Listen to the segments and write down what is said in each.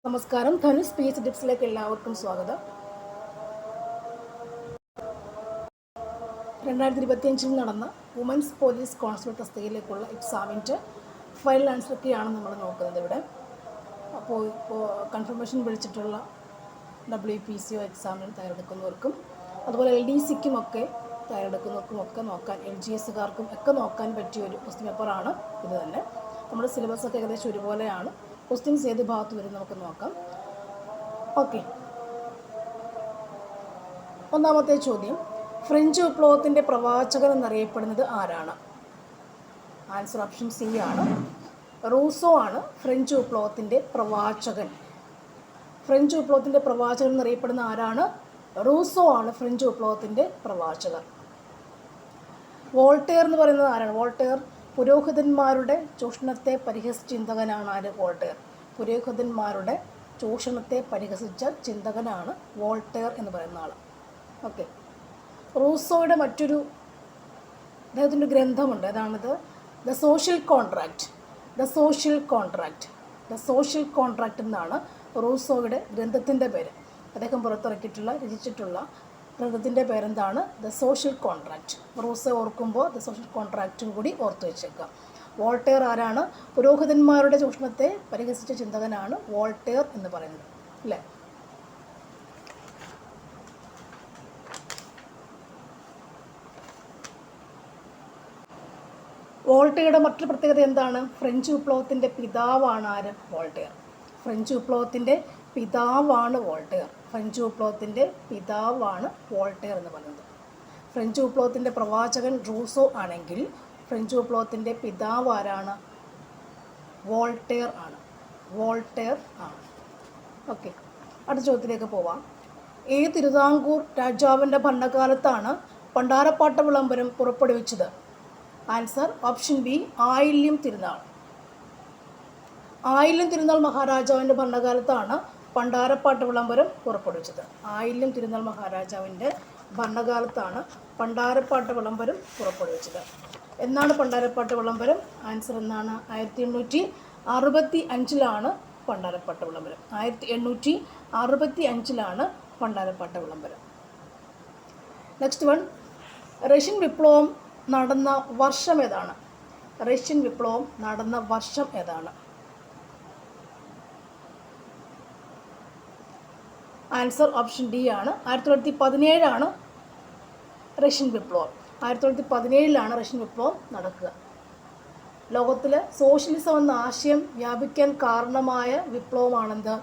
നമസ്കാരം. ധനുഷ് PH ടിപ്സിലേക്ക് എല്ലാവർക്കും സ്വാഗതം. 2025 നടന്ന വുമൻസ് പോലീസ് കോൺസ്റ്റബിൾ തസ്തികയിലേക്കുള്ള എക്സാമിൻ്റെ ഫൈനൽ ആൻസറൊക്കെയാണ് നമ്മൾ നോക്കുന്നത് ഇവിടെ. അപ്പോൾ കൺഫർമേഷൻ വിളിച്ചിട്ടുള്ള WPCO എക്സാമിന് തയ്യാറെടുക്കുന്നവർക്കും അതുപോലെ LDCക്കും ഒക്കെ തയ്യാറെടുക്കുന്നവർക്കും ഒക്കെ നോക്കാൻ, LGSകാർക്കും ഒക്കെ നോക്കാൻ പറ്റിയ ഒരു ക്വസ്റ്റ്യൻ പേപ്പറാണ് ഇത് തന്നെ. നമ്മുടെ സിലബസൊക്കെ ഏകദേശം ഒരുപോലെയാണ്. ക്വസ്റ്റ്യൻസ് ഏത് ഭാഗത്ത് വരും നമുക്ക് നോക്കാം. ഓക്കെ, ഒന്നാമത്തെ ചോദ്യം, ഫ്രഞ്ച് വിപ്ലവത്തിൻ്റെ പ്രവാചകൻ എന്നറിയപ്പെടുന്നത് ആരാണ്? ആൻസർ ഓപ്ഷൻ സി ആണ്, റൂസോ ആണ് ഫ്രഞ്ച് വിപ്ലവത്തിൻ്റെ പ്രവാചകൻ. ഫ്രഞ്ച് വിപ്ലവത്തിൻ്റെ പ്രവാചകൻ എന്നറിയപ്പെടുന്ന ആരാണ്? റൂസോ ആണ് ഫ്രഞ്ച് വിപ്ലവത്തിൻ്റെ പ്രവാചകർ. വോൾട്ടയർ എന്ന് പറയുന്നത് ആരാണ്? വോൾട്ടയർ പുരോഹിതന്മാരുടെ ചൂഷണത്തെ പരിഹസിച്ച ചിന്തകനാണ്. ആര്? വോൾട്ടയർ. പുരോഹിതന്മാരുടെ ചൂഷണത്തെ പരിഹസിച്ച ചിന്തകനാണ് വോൾട്ടയർ എന്ന് പറയുന്ന ആൾ. ഓക്കെ, റൂസോയുടെ അദ്ദേഹത്തിൻ്റെ ഗ്രന്ഥമുണ്ട്. അതാണിത്, ദ സോഷ്യൽ കോൺട്രാക്റ്റ് എന്നാണ് റൂസോയുടെ ഗ്രന്ഥത്തിൻ്റെ പേര്. അദ്ദേഹം രചിച്ചിട്ടുള്ള ഗ്രന്ഥത്തിൻ്റെ പേരെന്താണ്? The social contract. റൂസോ ഓർക്കുമ്പോൾ ദ സോഷ്യൽ കോൺട്രാക്റ്റും കൂടി ഓർത്തു വെച്ചേക്കാം. വോൾട്ടയർ ആരാണ്? പുരോഹിതന്മാരുടെ ചൂഷണത്തെ പരിഹസിച്ച ചിന്തകനാണ് വോൾട്ടയർ എന്ന് പറയുന്നത്, അല്ലേ? വോൾട്ടയറുടെ മറ്റൊരു പ്രത്യേകത എന്താണ്? ഫ്രഞ്ച് വിപ്ലവത്തിൻ്റെ പിതാവാണ് ആര്? വോൾട്ടയർ. ഫ്രഞ്ച് വിപ്ലവത്തിൻ്റെ പിതാവാണ് വോൾട്ടയർ. ഫ്രഞ്ച് വിപ്ലവത്തിൻ്റെ പിതാവാണ് വോൾട്ടയർ എന്ന് പറയുന്നത്. ഫ്രഞ്ച് വിപ്ലവത്തിൻ്റെ പ്രവാചകൻ റൂസോ ആണെങ്കിൽ ഫ്രഞ്ച് വിപ്ലവത്തിൻ്റെ പിതാവ് ആരാണ്? വോൾട്ടയർ ആണ്. ഓക്കെ, അടുത്ത ചോദ്യത്തിലേക്ക് പോവാം. ഏത് തിരുവിതാംകൂർ രാജാവിൻ്റെ ഭരണകാലത്താണ് പണ്ടാരപ്പാട്ട വിളംബരം പുറപ്പെടുവിച്ചത്? ആൻസർ ഓപ്ഷൻ ബി, ആയില്യം തിരുനാൾ. ആയില്യം തിരുനാൾ മഹാരാജാവിൻ്റെ ഭരണകാലത്താണ് പണ്ടാരപ്പാട്ട് വിളംബരം പുറപ്പെടുവിച്ചത്. ആയില്യം തിരുനാൾ മഹാരാജാവിൻ്റെ ഭരണകാലത്താണ് പണ്ടാരപ്പാട്ട് വിളംബരം പുറപ്പെടുവിച്ചത്. എന്നാണ് പണ്ടാരപ്പാട്ട് വിളംബരം? ആൻസർ എന്നാണ്? 1865 പണ്ടാരപ്പാട്ട് വിളംബരം. 1865 പണ്ടാരപ്പാട്ട് വിളംബരം. നെക്സ്റ്റ് വൺ, റഷ്യൻ വിപ്ലവം നടന്ന വർഷം ഏതാണ്? ആൻസർ ഓപ്ഷൻ ഡി ആണ്, 1917 റഷ്യൻ വിപ്ലവം. 1917 റഷ്യൻ വിപ്ലവം നടക്കുക. ലോകത്തിൽ സോഷ്യലിസം എന്ന ആശയം വ്യാപിക്കാൻ കാരണമായ വിപ്ലവമാണെന്ത്?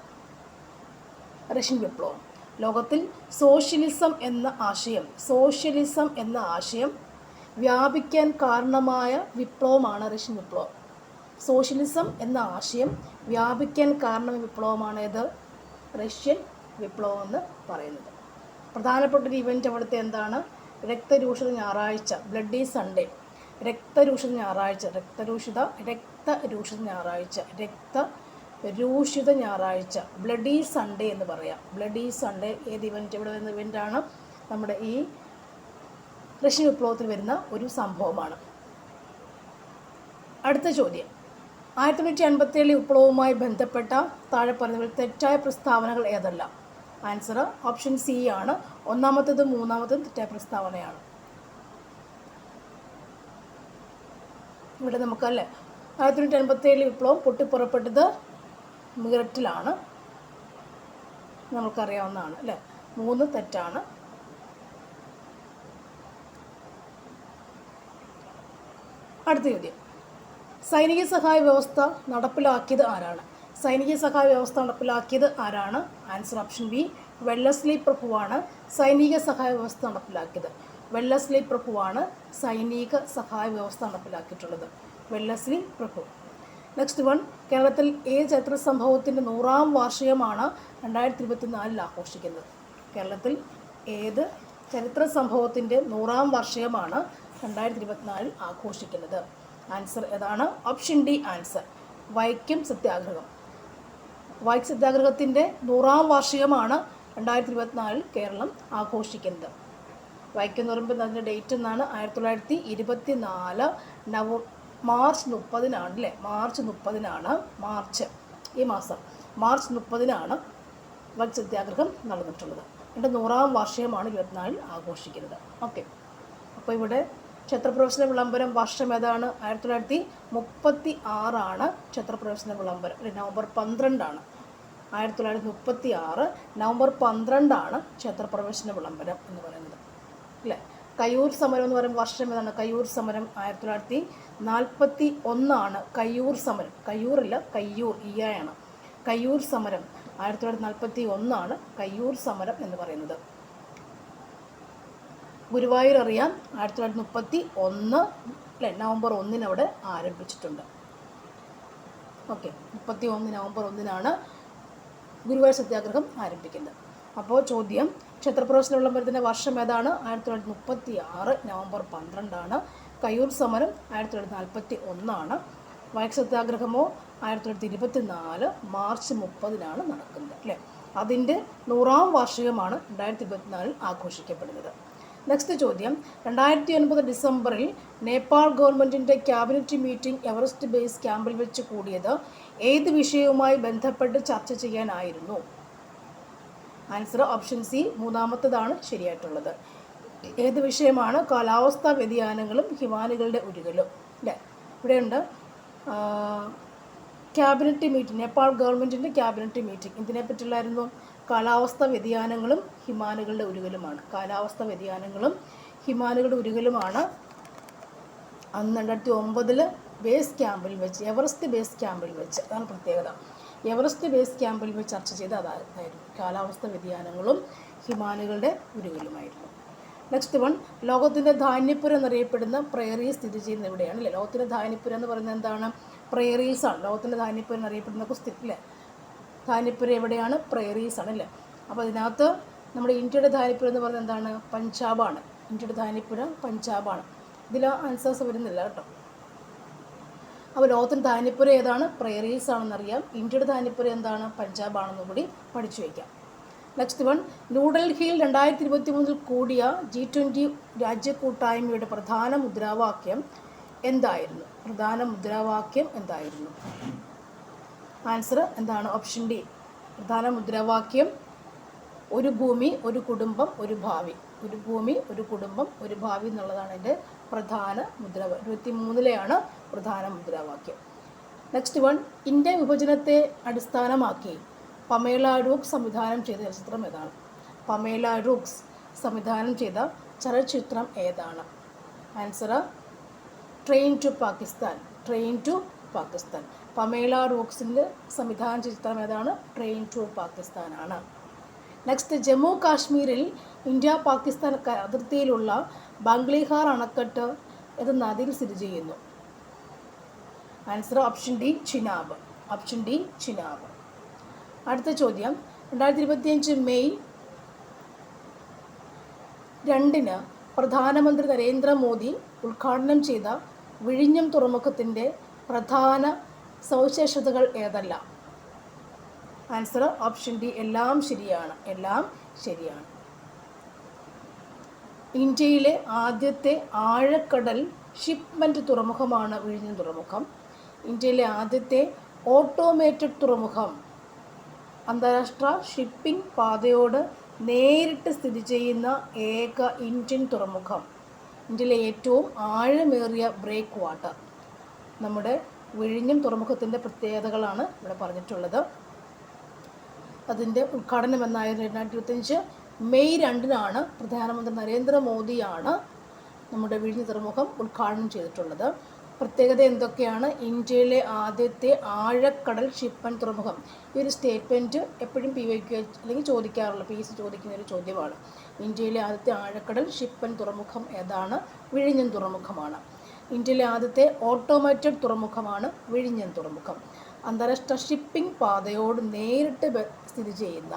റഷ്യൻ വിപ്ലവം. ലോകത്തിൽ സോഷ്യലിസം എന്ന ആശയം വ്യാപിക്കാൻ കാരണമായ വിപ്ലവമാണ് റഷ്യൻ വിപ്ലവം. സോഷ്യലിസം എന്ന ആശയം വ്യാപിക്കാൻ കാരണമായ വിപ്ലവമാണ് ഇത്? റഷ്യൻ വിപ്ലവം എന്ന് പറയുന്നത്. പ്രധാനപ്പെട്ടൊരു ഇവൻ്റ് അവിടുത്തെ എന്താണ്? രക്തരൂഷിത ഞായറാഴ്ച, ബ്ലഡി സൺഡേ. രക്തരൂഷിത ഞായറാഴ്ച, ബ്ലഡി സൺഡേ എന്ന് പറയാം. ബ്ലഡി സൺഡേ ഏത് ഇവൻ്റ്? ഇവിടെ വരുന്ന ഇവൻ്റാണ് നമ്മുടെ ഈ റഷ്യൻ വിപ്ലവത്തിൽ വരുന്ന ഒരു സംഭവമാണ്. അടുത്ത ചോദ്യം, 1957 വിപ്ലവവുമായി ബന്ധപ്പെട്ട താഴെ പറയുന്നതിൽ തെറ്റായ പ്രസ്താവനകൾ ഏതെല്ലാം? ആൻസർ ഓപ്ഷൻ സി ആണ്, ഒന്നാമത്തേതും മൂന്നാമത്തേതും തെറ്റായ പ്രസ്താവനയാണ്. ഇവിടെ നമുക്കല്ലേ 1957 വിപ്ലവം പൊട്ടിപ്പുറപ്പെട്ടത് മീററ്റിലാണ്, നമുക്കറിയാവുന്നതാണ് അല്ലേ. 3 തെറ്റാണ്. അടുത്ത ചോദ്യം, സൈനിക സഹായ വ്യവസ്ഥ നടപ്പിലാക്കിയത് ആരാണ്? ആൻസർ ഓപ്ഷൻ ബി, വെല്ലസ്ലി പ്രഭുവാണ് സൈനിക സഹായ വ്യവസ്ഥ നടപ്പിലാക്കിയത്. വെല്ലസ്ലി പ്രഭു. നെക്സ്റ്റ് വൺ, കേരളത്തിൽ ഏത് ചരിത്ര സംഭവത്തിൻ്റെ 100ാം വാർഷികമാണ് 2024 ആഘോഷിക്കുന്നത്? കേരളത്തിൽ ഏത് ചരിത്ര സംഭവത്തിൻ്റെ 100ാം വാർഷികമാണ് 2024 ആഘോഷിക്കുന്നത്? ആൻസർ ഏതാണ്? ഓപ്ഷൻ ഡി ആൻസർ, വൈക്കം സത്യാഗ്രഹം. വൈക്കം സത്യാഗ്രഹത്തിൻ്റെ 100ാം വാർഷികമാണ് 2024 കേരളം ആഘോഷിക്കുന്നത്. വൈക്കം എന്ന് പറയുമ്പോൾ അതിൻ്റെ ഡേറ്റ് എന്നാണ്? 1924 മാർച്ച് 30 അല്ലേ? മാർച്ച് ഈ മാസം മാർച്ച് 30-നാണ് വൈക്കം സത്യാഗ്രഹം നടന്നിട്ടുള്ളത്. എൻ്റെ 100-ാം വാർഷികമാണ് 24-ൽ ആഘോഷിക്കുന്നത്. ഓക്കെ, അപ്പോൾ ഇവിടെ ക്ഷേത്രപ്രവേശന വിളംബരം വർഷം ഏതാണ്? 1936 ക്ഷേത്രപ്രവേശന വിളംബരം. നവംബർ 12 1936 നവംബർ 12 ക്ഷേത്രപ്രവേശന വിളംബരം എന്ന് പറയുന്നത് അല്ലേ. കയ്യൂർ സമരം എന്ന് പറയുന്ന വർഷം ഏതാണ്? കയ്യൂർ സമരം 1941 കയ്യൂർ സമരം. കയ്യൂറില്ല, കയ്യൂർ ഈയാണ്. കയ്യൂർ സമരം 1941 കയ്യൂർ സമരം എന്ന് പറയുന്നത്. ഗുരുവായൂർ അറിയാം, 1931 അല്ലേ, നവംബർ 1 അവിടെ ആരംഭിച്ചിട്ടുണ്ട്. ഓക്കെ, 31 നവംബർ 1 ഗുരുവായൂർ സത്യാഗ്രഹം ആരംഭിക്കുന്നത്. അപ്പോൾ ചോദ്യം, ക്ഷേത്രപ്രവേശന വിളംബരത്തിൻ്റെ വർഷം ഏതാണ്? 1936 നവംബർ 12 കയ്യൂർ സമരം 1941 വൈക്കം സത്യാഗ്രഹമോ 1924 മാർച്ച് 30 നടക്കുന്നത് അല്ലേ. അതിൻ്റെ 100-ാം വാർഷികമാണ് 2024 ആഘോഷിക്കപ്പെടുന്നത്. നെക്സ്റ്റ് ചോദ്യം, 2009 ഡിസംബറിൽ നേപ്പാൾ ഗവൺമെൻറ്റിൻ്റെ ക്യാബിനറ്റ് മീറ്റിംഗ് എവറസ്റ്റ് ബേസ് ക്യാമ്പിൽ വെച്ച് കൂടിയത് ഏത് വിഷയവുമായി ബന്ധപ്പെട്ട് ചർച്ച ചെയ്യാനായിരുന്നു? ആൻസർ ഓപ്ഷൻ സി, മൂന്നാമത്തതാണ് ശരിയായിട്ടുള്ളത്. ഏത് വിഷയമാണ്? കാലാവസ്ഥാ വ്യതിയാനങ്ങളും ഹിമാനികളുടെ ഉരുകലും അല്ലേ. ഇവിടെയുണ്ട് ക്യാബിനറ്റ് മീറ്റിംഗ്, നേപ്പാൾ ഗവൺമെൻറ്റിൻ്റെ ക്യാബിനറ്റ് മീറ്റിംഗ് ഇതിനെ പറ്റിയുള്ളായിരുന്നു. കാലാവസ്ഥാ വ്യതിയാനങ്ങളും ഹിമാനികളുടെ ഉരുകലുമാണ്. കാലാവസ്ഥാ വ്യതിയാനങ്ങളും ഹിമാനികളുടെ ഉരുകലുമാണ് അന്ന് 2009 ബേസ് ക്യാമ്പിൽ വെച്ച്, എവറസ്റ്റ് ബേസ് ക്യാമ്പിൽ വെച്ച്, അതാണ് പ്രത്യേകത. എവറസ്റ്റ് ബേസ് ക്യാമ്പിൽ വെച്ച് ചർച്ച ചെയ്ത അതായിരുന്നു കാലാവസ്ഥാ വ്യതിയാനങ്ങളും ഹിമാനികളുടെ ഉരുകലുമായിരുന്നു. നെക്സ്റ്റ് വൺ, ലോകത്തിൻ്റെ ധാന്യപ്പുരം എന്നറിയപ്പെടുന്ന പ്രയറി സ്ഥിതി ചെയ്യുന്ന എവിടെയാണ് അല്ലേ. ലോകത്തിൻ്റെ ധാന്യപ്പുരം എന്ന് പറയുന്നത് എന്താണ്? പ്രയറീസാണ്. ലോകത്തിൻ്റെ ധാന്യപ്പുരം എന്നറിയപ്പെടുന്ന സ്ഥിതിയില്ലേ. ധാന്യപ്പുരം എവിടെയാണ്? പ്രയറീസാണ് അല്ലേ. അപ്പോൾ അതിനകത്ത് നമ്മുടെ ഇന്ത്യയുടെ ധാന്യപ്പുരം എന്ന് പറയുന്നത് എന്താണ്? പഞ്ചാബാണ്. ഇന്ത്യയുടെ ധാന്യപ്പുരം പഞ്ചാബാണ്. ഇതിൽ ആൻസേഴ്സ് വരുന്നില്ല കേട്ടോ. അപ്പോൾ ലോകത്തിൻ്റെ ധാന്യപ്പുരം ഏതാണ്? പ്രയറീസ് ആണെന്നറിയാം. ഇന്ത്യയുടെ ധാന്യപ്പുരം എന്താണ്? പഞ്ചാബാണെന്ന് കൂടി പഠിച്ചു വയ്ക്കാം. നെക്സ്റ്റ് വൺ, ന്യൂഡൽഹിയിൽ 2023 കൂടിയ G20 രാജ്യക്കൂട്ടായ്മയുടെ പ്രധാന മുദ്രാവാക്യം എന്തായിരുന്നു? പ്രധാന മുദ്രാവാക്യം എന്തായിരുന്നു? ആൻസർ എന്താണ്? Option D. പ്രധാന മുദ്രാവാക്യം ഒരു ഭൂമി, ഒരു കുടുംബം, ഒരു ഭാവി. ഒരു ഭൂമി, ഒരു കുടുംബം, ഒരു ഭാവി എന്നുള്ളതാണ് എൻ്റെ പ്രധാന മുദ്രാവാക്യം. 23-ലെയാണ് പ്രധാന മുദ്രാവാക്യം. നെക്സ്റ്റ് വൺ, ഇന്ത്യൻ വിഭജനത്തെ അടിസ്ഥാനമാക്കി പമേല റൂക്സ് സംവിധാനം ചെയ്ത ചലച്ചിത്രം ഏതാണ്? പമേല റൂക്സ് സംവിധാനം ചെയ്ത ചലച്ചിത്രം ഏതാണ്? Answer train to Pakistan. Train to Pakistan. Pamela റൂക്സിൻ്റെ സംവിധാനം ചെയ്ത ചിത്രം ഏതാണ്? ട്രെയിൻ ടു പാകിസ്ഥാനാണ്. നെക്സ്റ്റ്, ജമ്മു കാശ്മീരിൽ ഇന്ത്യ പാകിസ്ഥാൻ അതിർത്തിയിലുള്ള ബാംഗ്ലിഹാർ അണക്കെട്ട് ഏത് നദിയിൽ സ്ഥിതി ചെയ്യുന്നു? Answer option D, Chenab. Option D, Chenab. അടുത്ത ചോദ്യം, 2025 മെയ് 2 പ്രധാനമന്ത്രി നരേന്ദ്രമോദി ഉദ്ഘാടനം ചെയ്ത വിഴിഞ്ഞം തുറമുഖത്തിൻ്റെ പ്രധാന സവിശേഷതകൾ ഏതെല്ലാം? ആൻസർ ഓപ്ഷൻ ഡി, എല്ലാം ശരിയാണ്. എല്ലാം ശരിയാണ്. ഇന്ത്യയിലെ ആദ്യത്തെ ആഴക്കടൽ ഷിപ്മെൻറ്റ് തുറമുഖമാണ് വിഴിഞ്ഞം തുറമുഖം. ഇന്ത്യയിലെ ആദ്യത്തെ ഓട്ടോമേറ്റഡ് തുറമുഖം, അന്താരാഷ്ട്ര ഷിപ്പിംഗ് പാതയോട് നേരിട്ട് സ്ഥിതി ചെയ്യുന്ന ഏക ഇന്ത്യൻ തുറമുഖം. ഇന്ത്യയിലെ ഏറ്റവും ആഴമേറിയ ബ്രേക്ക് വാട്ടർ. നമ്മുടെ വിഴിഞ്ഞം തുറമുഖത്തിൻ്റെ പ്രത്യേകതകളാണ് ഇവിടെ പറഞ്ഞിട്ടുള്ളത്. അതിൻ്റെ ഉദ്ഘാടനം എന്നായിരുന്നു 2025 മെയ് 2 പ്രധാനമന്ത്രി നരേന്ദ്രമോദിയാണ് നമ്മുടെ വിഴിഞ്ഞം തുറമുഖം ഉദ്ഘാടനം ചെയ്തിട്ടുള്ളത്. പ്രത്യേകത എന്തൊക്കെയാണ്? ഇന്ത്യയിലെ ആദ്യത്തെ ആഴക്കടൽ ഷിപ്മെൻറ്റ് തുറമുഖം. ഈ ഒരു സ്റ്റേറ്റ്മെൻറ്റ് എപ്പോഴും PYQ അല്ലെങ്കിൽ ചോദിക്കാറുള്ള PSC ചോദിക്കുന്ന ഒരു ചോദ്യമാണ്. ഇന്ത്യയിലെ ആദ്യത്തെ ആഴക്കടൽ ഷിപ്മെൻറ്റ് തുറമുഖം ഏതാണ്? വിഴിഞ്ഞം തുറമുഖമാണ്. ഇന്ത്യയിലെ ആദ്യത്തെ ഓട്ടോമേറ്റഡ് തുറമുഖമാണ് വിഴിഞ്ഞം തുറമുഖം. അന്താരാഷ്ട്ര ഷിപ്പിംഗ് പാതയോട് നേരിട്ട് സ്ഥിതി ചെയ്യുന്ന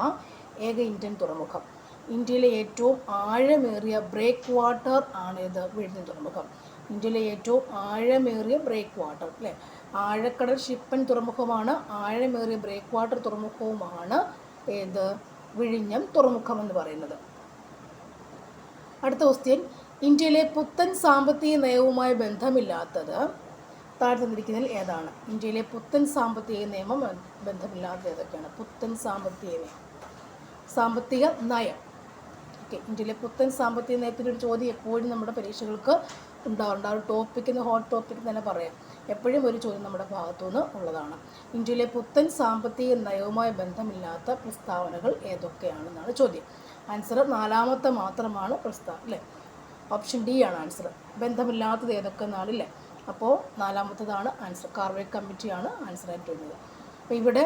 ഏക ഇന്ത്യൻ തുറമുഖം. ഇന്ത്യയിലെ ഏറ്റവും ആഴമേറിയ ബ്രേക്ക് വാട്ടർ ആണിത്, വിഴിഞ്ഞം തുറമുഖം. ഇന്ത്യയിലെ ഏറ്റവും ആഴമേറിയ ബ്രേക്ക് വാട്ടർ അല്ലേ. ആഴക്കടൽ ഷിപ്മെൻറ്റ് തുറമുഖമാണ്, ആഴമേറിയ ബ്രേക്ക് വാട്ടർ തുറമുഖവുമാണ് ഏത്? വിഴിഞ്ഞം തുറമുഖം എന്ന് പറയുന്നത്. അടുത്ത ക്വസ്റ്റ്യൻ, ഇന്ത്യയിലെ പുത്തൻ സാമ്പത്തിക നയവുമായി ബന്ധമില്ലാത്തത് താഴെ തന്നിരിക്കുന്നതിൽ ഏതാണ്? ഇന്ത്യയിലെ പുത്തൻ സാമ്പത്തിക നിയമം ബന്ധമില്ലാത്ത ഏതൊക്കെയാണ്? പുത്തൻ സാമ്പത്തിക നയം. ഓക്കെ, ഇന്ത്യയിലെ പുത്തൻ സാമ്പത്തിക നയത്തിൻ്റെ ഒരു ചോദ്യം എപ്പോഴും നമ്മുടെ പരീക്ഷകൾക്ക് ഉണ്ടാവാറുണ്ട്. ആ ഒരു ടോപ്പിക്കിന് ഹോട്ട് ടോപ്പിക് തന്നെ പറയാം. എപ്പോഴും ഒരു ചോദ്യം നമ്മുടെ ഭാഗത്തുനിന്ന് ഉള്ളതാണ്. ഇന്ത്യയിലെ പുത്തൻ സാമ്പത്തിക നയവുമായി ബന്ധമില്ലാത്ത പ്രസ്താവനകൾ ഏതൊക്കെയാണെന്നാണ് ചോദ്യം. ആൻസർ നാലാമത്തെ മാത്രമാണ് അല്ലേ? ഓപ്ഷൻ ഡി ആണ് ആൻസർ. ബന്ധമില്ലാത്തത് ഏതൊക്കെ എന്നാണ് അല്ലേ? അപ്പോൾ നാലാമത്തതാണ് ആൻസർ. കാർവേ കമ്മിറ്റിയാണ് ആൻസറായിട്ട് വരുന്നത്. അപ്പോൾ ഇവിടെ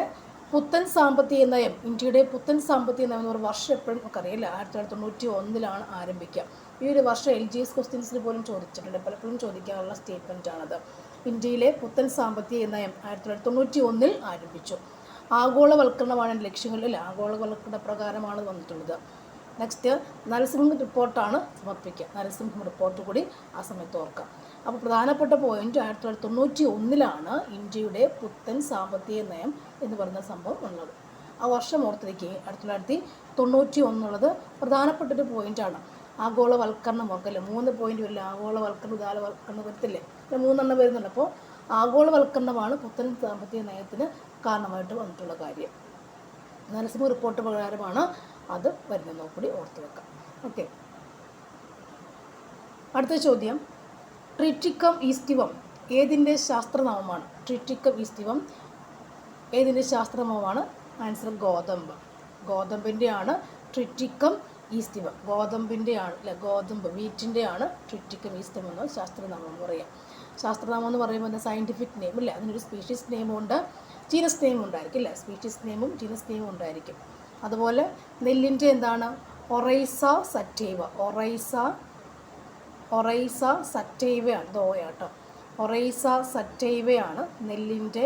പുത്തൻ സാമ്പത്തിക നയം, ഇന്ത്യയുടെ പുത്തൻ സാമ്പത്തിക നയം എന്ന് പറയുന്ന വർഷം എപ്പോഴും നമുക്കറിയില്ല, 1991 ആരംഭിക്കുക. ഈ ഒരു വർഷം LGS ക്വസ്റ്റ്യൻസിൽ പോലും ചോദിച്ചിട്ടുണ്ട്, പലപ്പോഴും ചോദിക്കാനുള്ള സ്റ്റേറ്റ്മെൻറ്റാണത്. ഇന്ത്യയിലെ പുത്തൻ സാമ്പത്തിക നയം 1991 ആരംഭിച്ചു. ആഗോളവൽക്കരണമാണ് ലക്ഷ്യങ്ങളിൽ, ആഗോളവൽക്കരണ പ്രകാരമാണ് വന്നിട്ടുള്ളത്. നെക്സ്റ്റ് നരസിംഹം റിപ്പോർട്ടാണ് സമർപ്പിക്കുക. നരസിംഹം റിപ്പോർട്ട് കൂടി ആ സമയത്ത് ഓർക്കാം. അപ്പോൾ പ്രധാനപ്പെട്ട പോയിന്റ് 1991 ഇന്ത്യയുടെ പുത്തൻ സാമ്പത്തിക നയം എന്ന് പറയുന്ന സംഭവം ഉള്ളത്. ആ വർഷം ഓർത്തിരിക്കുകയും 1991 പ്രധാനപ്പെട്ടൊരു പോയിന്റാണ്. ആഗോളവൽക്കരണം ഓർക്കല്ലേ, 3 പോയിന്റ് വരില്ല. ആഗോളവൽക്കരണം, ഉദാരവൽക്കരണം വരത്തില്ലേ, 3 വരുന്നുണ്ട്. അപ്പോൾ ആഗോളവൽക്കരണമാണ് പുത്തൻ സാമ്പത്തിക നയത്തിന് കാരണമായിട്ട് വന്നിട്ടുള്ള കാര്യം. നരസിംഹ റിപ്പോർട്ട് പ്രകാരമാണ് അത് വരുന്നത് കൂടി ഓർത്ത് വെക്കാം. ഓക്കെ, അടുത്ത ചോദ്യം, ട്രിറ്റിക്കം ഈസ്റ്റിവം ഏതിൻ്റെ ശാസ്ത്രനാമമാണ്? ട്രിറ്റിക്കം ഈസ്റ്റിവം ഏതിൻ്റെ ശാസ്ത്രനാമമാണ്? ആൻസർ ഗോതമ്പ്. ഗോതമ്പിൻ്റെയാണ് ട്രിറ്റിക്കം ഈസ്റ്റിവം. ഗോതമ്പിൻ്റെയാണ് അല്ലെ, ഗോതമ്പ് വീറ്റിൻ്റെയാണ് ട്രിറ്റിക്കം ഈസ്റ്റിവം എന്ന് ശാസ്ത്രനാമം എന്ന് പറയാം. ശാസ്ത്രനാമം എന്ന് പറയുമ്പോൾ സയൻറ്റിഫിക് നെയിം ഇല്ല, അതിനൊരു സ്പീഷീസ് നെയിമുണ്ട്, ജീനസ് നെയിം ഉണ്ടായിരിക്കും അല്ലേ? സ്പീഷീസ് നെയിമും ജീനസ് നെയിമും ഉണ്ടായിരിക്കും. അതുപോലെ നെല്ലിൻ്റെ എന്താണ്? Oryza sativa. ഒറൈസ സറ്റൈവയാണ്, ദോയാട്ടോ. ഒറൈസ സറ്റൈവയാണ് നെല്ലിൻ്റെ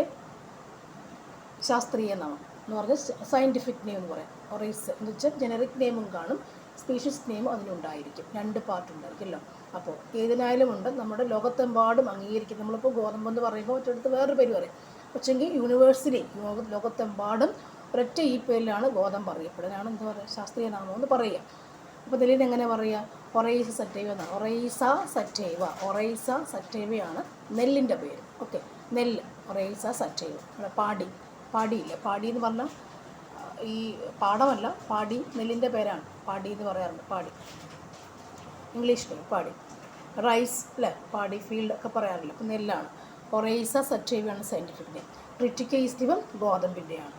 ശാസ്ത്രീയ നാമം എന്ന് പറഞ്ഞാൽ സയൻറ്റിഫിക് നെയിം എന്ന് പറയാം. ഒറൈസ എന്ന് വെച്ചാൽ ജനറിക് നെയിമും കാണും, സ്പീഷീസ് നെയിമും അതിനുണ്ടായിരിക്കും. 2 പാർട്ട് ഉണ്ടായിരിക്കുമല്ലോ. അപ്പോൾ ഏതിനായാലും ഉണ്ട്, നമ്മുടെ ലോകത്തെമ്പാടും അംഗീകരിക്കും. നമ്മളിപ്പോൾ ഗോതമ്പെന്ന് പറയുമ്പോൾ ഒറ്റടുത്ത് വേറൊരു പേര് പറയും, പക്ഷെങ്കിൽ യൂണിവേഴ്സിറ്റി ലോകത്തെമ്പാടും ഒരൊറ്റ ഈ പേരിലാണ് ഗോതമ്പ് അറിയപ്പെടുന്നതാണ് എന്താ പറയുക, ശാസ്ത്രീയ നാമം എന്ന് പറയുക. അപ്പോൾ നെല്ലിന് എങ്ങനെ പറയുക? ഒറൈസ സറ്റൈവ എന്നാണ്. ഒറൈസ സറ്റൈവയാണ് നെല്ലിൻ്റെ പേര്. ഓക്കെ, നെല്ല് ഒറൈസ സറ്റൈവ. പാടിയില്ല, പാടി എന്ന് പറഞ്ഞാൽ ഈ പാടമല്ല, പാടി നെല്ലിൻ്റെ പേരാണ്. പാടി എന്ന് പറയാറുണ്ട്, പാടി ഇംഗ്ലീഷിൽ പാടി. റൈസ് അല്ലേ, പാടി ഫീൽഡ് ഒക്കെ പറയാറില്ല. അപ്പോൾ നെല്ലാണ്. ഒറൈസ സറ്റൈവയാണ് സയൻറ്റിഫിക് നെയിം. ട്രിറ്റിക്കം ഈസ്റ്റിവം ഗോതമ്പിൻ്റെയാണ്.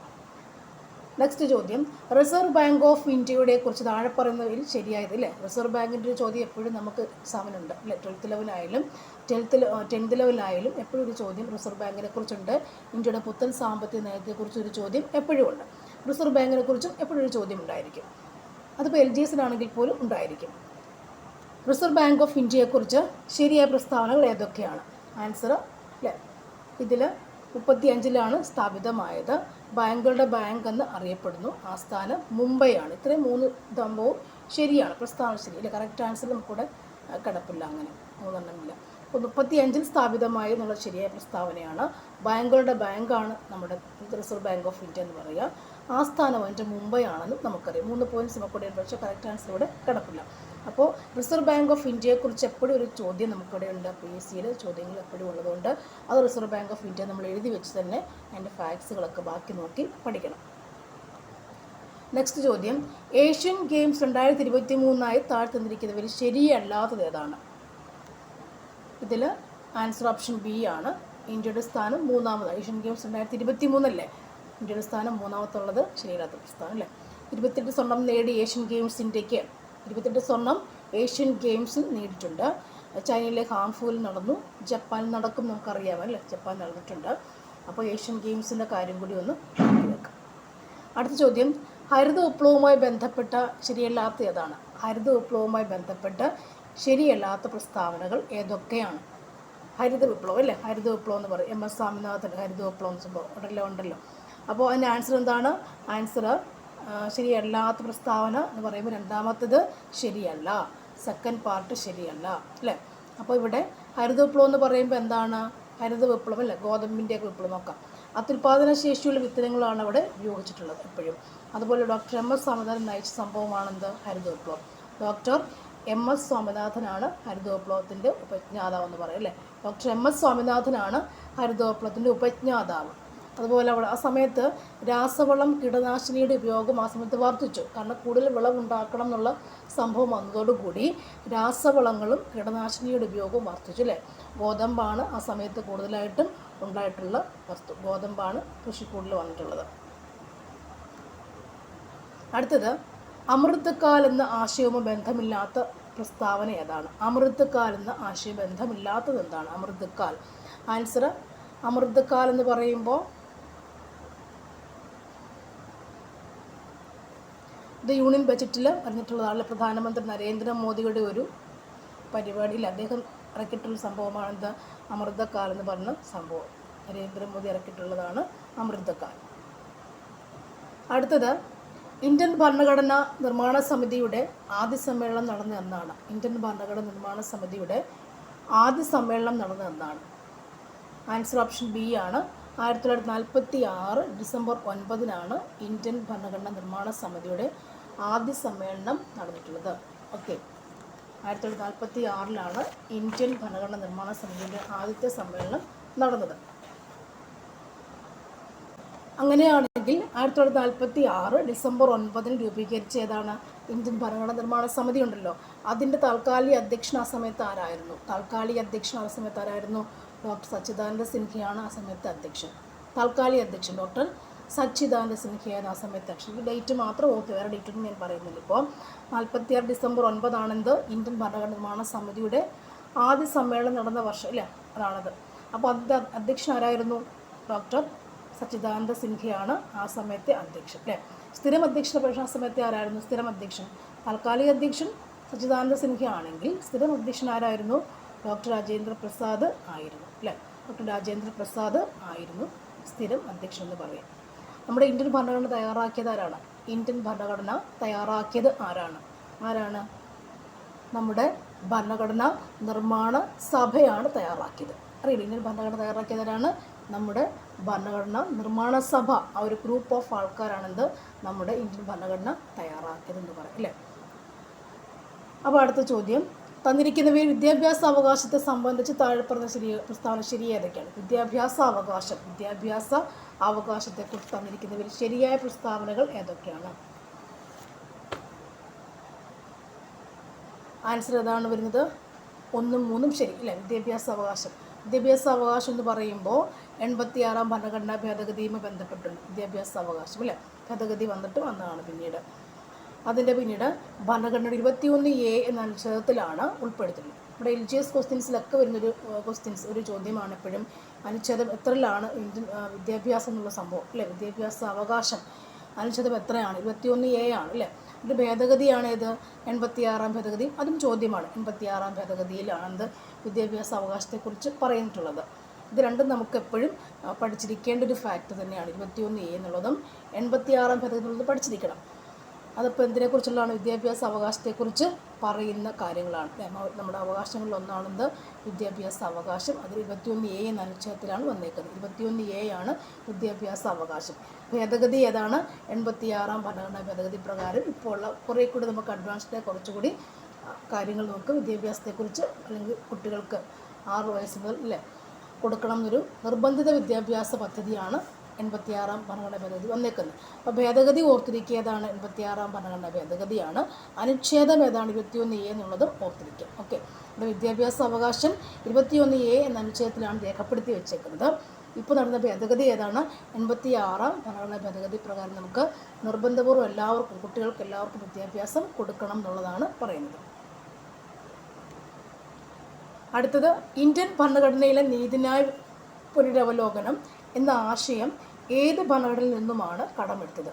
നെക്സ്റ്റ് ചോദ്യം, റിസർവ് ബാങ്ക് ഓഫ് ഇന്ത്യയുടെ കുറിച്ച് താഴെ പറയുന്നതിൽ ശരിയായത് അല്ലേ? റിസർവ് ബാങ്കിൻ്റെ ഒരു ചോദ്യം എപ്പോഴും നമുക്ക് എക്സാമിനുണ്ട് അല്ലേ? 12th ലെവലായാലും 10th ലെവലായാലും എപ്പോഴും ഒരു ചോദ്യം റിസർവ് ബാങ്കിനെ കുറിച്ചുണ്ട്. ഇന്ത്യയുടെ പുത്തൻ സാമ്പത്തിക നയത്തെക്കുറിച്ചൊരു ചോദ്യം എപ്പോഴും ഉണ്ട്. റിസർവ് ബാങ്കിനെ കുറിച്ചും എപ്പോഴും ഒരു ചോദ്യം ഉണ്ടായിരിക്കും. അതിപ്പോൾ LGSനാണെങ്കിൽ പോലും ഉണ്ടായിരിക്കും. റിസർവ് ബാങ്ക് ഓഫ് ഇന്ത്യയെക്കുറിച്ച് ശരിയായ പ്രസ്താവനകൾ ഏതൊക്കെയാണ്? ആൻസർ അല്ലേ, ഇതിൽ 35 സ്ഥാപിതമായത്. ബാങ്കുകളുടെ ബാങ്ക് എന്ന് അറിയപ്പെടുന്നു. ആസ്ഥാനം മുംബൈയാണ്. ഇത്രയും 3 സംഭവവും ശരിയാണ്, പ്രസ്താവന ശരി അല്ലേ? കറക്റ്റ് ആൻസർ നമുക്കിവിടെ കിടപ്പില്ല, അങ്ങനെ 3 ഇല്ല. അപ്പോൾ 35 സ്ഥാപിതമായി എന്നുള്ള ശരിയായ പ്രസ്താവനയാണ്. ബാങ്കുകളുടെ ബാങ്കാണ് നമ്മുടെ റിസർവ് ബാങ്ക് ഓഫ് ഇന്ത്യ എന്ന് പറയുക. ആസ്ഥാനം അതിൻ്റെ മുംബൈ ആണെന്നും നമുക്കറിയാം. 3 പോയിൻറ്റ്സ് നമുക്കിവിടെ ഉണ്ട്, പക്ഷേ കറക്റ്റ് ആൻസർ ഇവിടെ കിടപ്പില്ല. അപ്പോൾ റിസർവ് ബാങ്ക് ഓഫ് ഇന്ത്യയെക്കുറിച്ച് എപ്പോഴും ഒരു ചോദ്യം നമുക്കിവിടെ ഉണ്ട്. PSCയിൽ ചോദ്യങ്ങൾ എപ്പോഴും ഉള്ളതുകൊണ്ട് അത് റിസർവ് ബാങ്ക് ഓഫ് ഇന്ത്യ നമ്മൾ എഴുതി വെച്ച് തന്നെ അതിൻ്റെ ഫാക്ട്സുകളൊക്കെ ബാക്കി നോക്കി പഠിക്കണം. നെക്സ്റ്റ് ചോദ്യം, ഏഷ്യൻ ഗെയിംസ് 2023 താഴെ തന്നിരിക്കുന്നവർ ശരിയല്ലാത്തത് ഏതാണ്? ഇതിൽ ആൻസർ ഓപ്ഷൻ ബി ആണ്. ഇന്ത്യയുടെ സ്ഥാനം 3ാമത്. ഏഷ്യൻ ഗെയിംസ് 2023 അല്ലേ? ഇന്ത്യയുടെ സ്ഥാനം 3ാമത്തുള്ളത് ശരിയല്ലാത്ത പ്രസ്ഥാനം അല്ലേ? 28 സ്വർണം നേടി ഏഷ്യൻ ഗെയിംസ് ഇന്ത്യക്ക്. 28 സ്വർണം ഏഷ്യൻ ഗെയിംസിൽ നേടിയിട്ടുണ്ട്. ചൈനയിലെ ഹാംഫൂവിൽ നടന്നു, ജപ്പാനിൽ നടക്കും നമുക്കറിയാമല്ലേ, ജപ്പാൻ നടന്നിട്ടുണ്ട്. അപ്പോൾ ഏഷ്യൻ ഗെയിംസിൻ്റെ കാര്യം കൂടി ഒന്ന് വെക്കാം. അടുത്ത ചോദ്യം, ഹരിത വിപ്ലവവുമായി ബന്ധപ്പെട്ട ശരിയല്ലാത്ത ഏതാണ്? ഹരിത വിപ്ലവവുമായി ബന്ധപ്പെട്ട് ശരിയല്ലാത്ത പ്രസ്താവനകൾ ഏതൊക്കെയാണ്? ഹരിത വിപ്ലവം അല്ലേ, ഹരിത വിപ്ലവം എന്ന് പറയും. MS സ്വാമിനാഥൻ ഹരിത വിപ്ലവം എന്ന് സംഭവം ഉണ്ടല്ലോ. അപ്പോൾ അതിൻ്റെ ആൻസർ എന്താണ്? ആൻസർ ശരിയല്ലാത്ത പ്രസ്താവന എന്ന് പറയുമ്പോൾ 2ാമത്തേത് ശരിയല്ല, സെക്കൻഡ് പാർട്ട് ശരിയല്ല അല്ലേ? അപ്പോൾ ഇവിടെ ഹരിത വിപ്ലവം എന്ന് പറയുമ്പോൾ എന്താണ്? ഹരിത വിപ്ലവം അല്ലേ, ഗോതമ്പിൻ്റെയൊക്കെ വിപ്ലവം നോക്കാം. അത്യുൽപാദന ശേഷിയുള്ള വിത്തനങ്ങളാണ് അവിടെ ഉപയോഗിച്ചിട്ടുള്ളത് എപ്പോഴും. അതുപോലെ ഡോക്ടർ MS സ്വാമിനാഥൻ നയിച്ച സംഭവമാണെന്ത്? ഹരിത വിപ്ലവം. ഡോക്ടർ MS സ്വാമിനാഥനാണ് ഹരിതവിപ്ലവത്തിൻ്റെ ഉപജ്ഞാതാവെന്ന് പറയും അല്ലേ. ഡോക്ടർ MS സ്വാമിനാഥനാണ് ഹരിതവിപ്ലവത്തിൻ്റെ ഉപജ്ഞാതാവ്. അതുപോലെ അവിടെ ആ സമയത്ത് രാസവളം കീടനാശിനിയുടെ ഉപയോഗം ആ സമയത്ത് വർദ്ധിച്ചു. കാരണം കൂടുതൽ വിളവുണ്ടാക്കണം എന്നുള്ള സംഭവം വന്നതോടുകൂടി രാസവളങ്ങളും കീടനാശിനിയുടെ ഉപയോഗവും വർദ്ധിച്ചു അല്ലേ. ഗോതമ്പാണ് ആ സമയത്ത് കൂടുതലായിട്ടും ഉണ്ടായിട്ടുള്ള വസ്തു. ഗോതമ്പാണ് കൃഷിക്കൂടിൽ വന്നിട്ടുള്ളത്. അടുത്തത് അമൃതക്കാൽ എന്ന ആശയവുമായി ബന്ധമില്ലാത്ത പ്രസ്താവന ഏതാണ്? അമൃതക്കാൽ എന്ന ആശയം ബന്ധമില്ലാത്തത് എന്താണ്? അമൃതക്കാൽ. ആൻസർ അമൃതക്കാൽ എന്ന് പറയുമ്പോൾ ഇത് യൂണിയൻ ബജറ്റിൽ പറഞ്ഞിട്ടുള്ളതാണ്. പ്രധാനമന്ത്രി നരേന്ദ്രമോദിയുടെ ഒരു പരിപാടിയിൽ അദ്ദേഹം ഇറക്കിയിട്ടുള്ള സംഭവമാണ് ഇത് അമൃതക്കാൽ എന്ന് പറഞ്ഞ സംഭവം. നരേന്ദ്രമോദി ഇറക്കിയിട്ടുള്ളതാണ് അമൃതക്കാൽ. അടുത്തത് ഇന്ത്യൻ ഭരണഘടനാ നിർമ്മാണ സമിതിയുടെ ആദ്യ സമ്മേളനം നടന്ന എന്നാണ്? ഇന്ത്യൻ ഭരണഘടനാ നിർമ്മാണ സമിതിയുടെ ആദ്യ സമ്മേളനം നടന്ന എന്നാണ്? ആൻസർ ഓപ്ഷൻ ബി ആണ്. 1946 ഡിസംബർ 9 ഇന്ത്യൻ ഭരണഘടനാ നിർമ്മാണ സമിതിയുടെ ആദ്യ സമ്മേളനം നടന്നിട്ടുള്ളത്. ഓക്കെ, 1946 ഇന്ത്യൻ ഭരണഘടനാ നിർമ്മാണ സമിതിയുടെ ആദ്യത്തെ സമ്മേളനം നടന്നത്. അങ്ങനെയാണെങ്കിൽ 1946 ഡിസംബർ 9 രൂപീകരിച്ച ഏതാണ്? ഇന്ത്യൻ ഭരണഘടനാ നിർമ്മാണ സമിതി ഉണ്ടല്ലോ, അതിൻ്റെ താൽക്കാലിക അധ്യക്ഷൻ ആ സമയത്ത് ആരായിരുന്നു? ഡോക്ടർ സച്ചിദാനന്ദ സിൻഹയാണ് ആ സമയത്ത് അധ്യക്ഷൻ. താൽക്കാലിക അധ്യക്ഷൻ ഡോക്ടർ സച്ചിദാനന്ദ സിൻഹയാണ് ആ സമയത്ത് അധ്യക്ഷൻ. ഈ ഡേറ്റ് മാത്രം ഓർത്ത്, വേറെ ഡേറ്റൊന്നും ഞാൻ പറയുന്നില്ല. ഇപ്പോൾ 46 ഡിസംബർ 9 ഇന്ത്യൻ ഭരണഘടനാ നിർമ്മാണ സമിതിയുടെ ആദ്യ സമ്മേളനം നടന്ന വർഷം ഇല്ല, അതാണത്. അപ്പോൾ അതിൻ്റെ അധ്യക്ഷൻ ആരായിരുന്നു? ഡോക്ടർ സച്ചിദാനന്ദ സിൻഹയാണ് ആ സമയത്തെ അധ്യക്ഷൻ അല്ലേ. സ്ഥിരം അധ്യക്ഷനെ പക്ഷേ ആ സമയത്തെ ആരായിരുന്നു? സ്ഥിരം അധ്യക്ഷൻ താൽക്കാലിക അധ്യക്ഷൻ സച്ചിദാനന്ദ സിൻഹ ആണെങ്കിൽ സ്ഥിരം അധ്യക്ഷൻ ആരായിരുന്നു? ഡോക്ടർ രാജേന്ദ്ര പ്രസാദ് ആയിരുന്നു അല്ലേ. ഡോക്ടർ രാജേന്ദ്ര പ്രസാദ് ആയിരുന്നു സ്ഥിരം അധ്യക്ഷൻ എന്ന് പറയും. നമ്മുടെ ഇന്ത്യൻ ഭരണഘടന തയ്യാറാക്കിയത് ആരാണ്? ഇന്ത്യൻ ഭരണഘടന തയ്യാറാക്കിയത് ആരാണ്? നമ്മുടെ ഭരണഘടനാ നിർമ്മാണ സഭയാണ് തയ്യാറാക്കിയത്. അറിയില്ല, ഇന്ത്യൻ ഭരണഘടന തയ്യാറാക്കിയത് ആരാണ്? നമ്മുടെ ഭരണഘടനാ നിർമ്മാണ സഭ. ആ ഒരു ഗ്രൂപ്പ് ഓഫ് ആൾക്കാരാണെന്ത് നമ്മുടെ ഇന്ത്യൻ ഭരണഘടന തയ്യാറാക്കിയതെന്ന് പറയും അല്ലേ. അപ്പോൾ അടുത്ത ചോദ്യം, തന്നിരിക്കുന്നവയിൽ വിദ്യാഭ്യാസ അവകാശത്തെ സംബന്ധിച്ച് താഴെ പറഞ്ഞ പ്രസ്താവന ശരി ഏതൊക്കെയാണ്? വിദ്യാഭ്യാസ അവകാശത്തെക്കുറിച്ച് തന്നിരിക്കുന്നവയിൽ ശരിയായ പ്രസ്താവനകൾ ഏതൊക്കെയാണ്? ആൻസർ ഏതാണ് വരുന്നത്? 1ഉം 3ഉം ശരി അല്ലേ. വിദ്യാഭ്യാസ അവകാശം എന്ന് പറയുമ്പോൾ 86 ഭരണഘടനാ ഭേദഗതിയുമായി ബന്ധപ്പെട്ടുണ്ട് വിദ്യാഭ്യാസ അവകാശം അല്ലേ. ഭേദഗതി വന്നതാണ് പിന്നീട്. അതിൻ്റെ പിന്നീട് ഭരണഘടനയുടെ 21A എന്ന അനുച്ഛേദത്തിലാണ് ഉൾപ്പെടുത്തുന്നത്. ഇവിടെ LGS ക്വസ്റ്റ്യൻസിലൊക്കെ വരുന്നൊരു ഒരു ചോദ്യമാണ് എപ്പോഴും അനുച്ഛേദം എത്രയിലാണ് ഇന്ത്യൻ വിദ്യാഭ്യാസം എന്നുള്ള സംഭവം അല്ലേ. വിദ്യാഭ്യാസ അവകാശം അനുച്ഛേദം എത്രയാണ്? 21A ആണ് അല്ലേ. ഇത് ഭേദഗതിയാണ്. ഇത് 86 ഭേദഗതി, അതും ചോദ്യമാണ്. 86 ഭേദഗതിയിലാണ് വിദ്യാഭ്യാസ അവകാശത്തെക്കുറിച്ച് പറഞ്ഞിട്ടുള്ളത്. ഇത് രണ്ടും നമുക്ക് എപ്പോഴും പഠിച്ചിരിക്കേണ്ട ഒരു ഫാക്റ്റ് തന്നെയാണ്. 21A എന്നുള്ളതും 86 ഭേദഗതി എന്നുള്ളത് പഠിച്ചിരിക്കണം. അതിപ്പോൾ എന്തിനെക്കുറിച്ചുള്ളതാണ്? വിദ്യാഭ്യാസ അവകാശത്തെക്കുറിച്ച് പറയുന്ന കാര്യങ്ങളാണ്. നമ്മുടെ അവകാശങ്ങളിലൊന്നാണെന്ത്? വിദ്യാഭ്യാസ അവകാശം. അതിൽ 21A എന്ന അനുച്ഛേദത്തിലാണ് വന്നേക്കുന്നത്. 21A ആണ് വിദ്യാഭ്യാസ അവകാശം. ഭേദഗതി ഏതാണ്? 86 ഭരണഘടനാ ഭേദഗതി പ്രകാരം ഇപ്പോൾ ഉള്ള കുറേ കൂടി നമുക്ക് അഡ്വാൻസ്ഡ് കുറച്ചുകൂടി കാര്യങ്ങൾ നമുക്ക് വിദ്യാഭ്യാസത്തെക്കുറിച്ച്, അല്ലെങ്കിൽ കുട്ടികൾക്ക് 6 വയസ്സ് മുതൽ അല്ലേ കൊടുക്കണം എന്നൊരു നിർബന്ധിത വിദ്യാഭ്യാസ പദ്ധതിയാണ് 86 ഭരണഘടനാ ഭേദഗതി വന്നേക്കുന്നത്. അപ്പോൾ ഭേദഗതി ഓർത്തിരിക്കിയതാണ് 86 ഭരണഘടനാ ഭേദഗതിയാണ്. അനുച്ഛേദം ഏതാണ്? 21A എന്നുള്ളതും ഓർത്തിരിക്കുക. ഓക്കെ, ഇവിടെ വിദ്യാഭ്യാസ അവകാശം 21A എന്ന അനുച്ഛേദത്തിലാണ് രേഖപ്പെടുത്തി വെച്ചേക്കുന്നത്. ഇപ്പോൾ നടന്ന ഭേദഗതി ഏതാണ്? 86 ഭരണഘടനാ ഭേദഗതി പ്രകാരം നമുക്ക് നിർബന്ധപൂർവ്വം കുട്ടികൾക്ക് എല്ലാവർക്കും വിദ്യാഭ്യാസം കൊടുക്കണം എന്നുള്ളതാണ് പറയുന്നത്. അടുത്തത്, ഇന്ത്യൻ ഭരണഘടനയിലെ നീതിന്യായ പുനരവലോകനം എന്ന ആശയം ഏത് ഭരണഘടനയിൽ നിന്നുമാണ് കടമെടുത്തത്?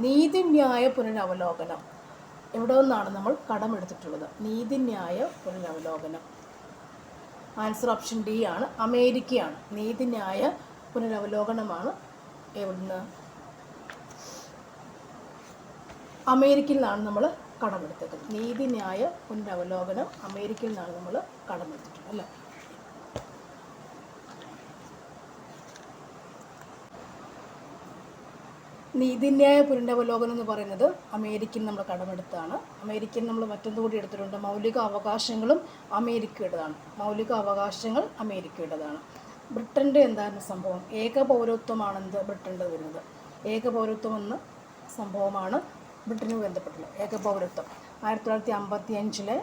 നീതിന്യായ പുനരവലോകനം എവിടെ നിന്നാണ് നമ്മൾ കടമെടുത്തിട്ടുള്ളത്? നീതിന്യായ പുനരവലോകനം. ആൻസർ ഓപ്ഷൻ ഡി ആണ്, അമേരിക്കയാണ്. നീതിന്യായ പുനരവലോകനമാണ് എവിടുന്ന്? അമേരിക്കയിൽ നിന്നാണ് നമ്മൾ കടമെടുത്തത്. നീതിന്യായ പുനരവലോകനം അമേരിക്കയിൽ നിന്നാണ് നമ്മൾ കടമെടുത്തിട്ടുള്ളത് അല്ലേ. നീതിന്യായ പുനരവലോകനം എന്ന് പറയുന്നത് അമേരിക്കൻ നമ്മൾ കടമെടുത്താണ്. അമേരിക്കൻ നമ്മൾ മറ്റൊന്നുകൂടി എടുത്തിട്ടുണ്ട്. മൗലിക അവകാശങ്ങളും അമേരിക്കയുടേതാണ്. മൗലിക അവകാശങ്ങൾ അമേരിക്കയുടേതാണ്. ബ്രിട്ടൻ്റെ എന്തായിരുന്നു സംഭവം? ഏകപൗരത്വമാണെന്ത് ബ്രിട്ടൻ്റെ വരുന്നത്. ഏകപൗരത്വം എന്ന സംഭവമാണ് ബ്രിട്ടനുമായി ബന്ധപ്പെട്ടുള്ളത്. ഏകപൗരത്വം 1955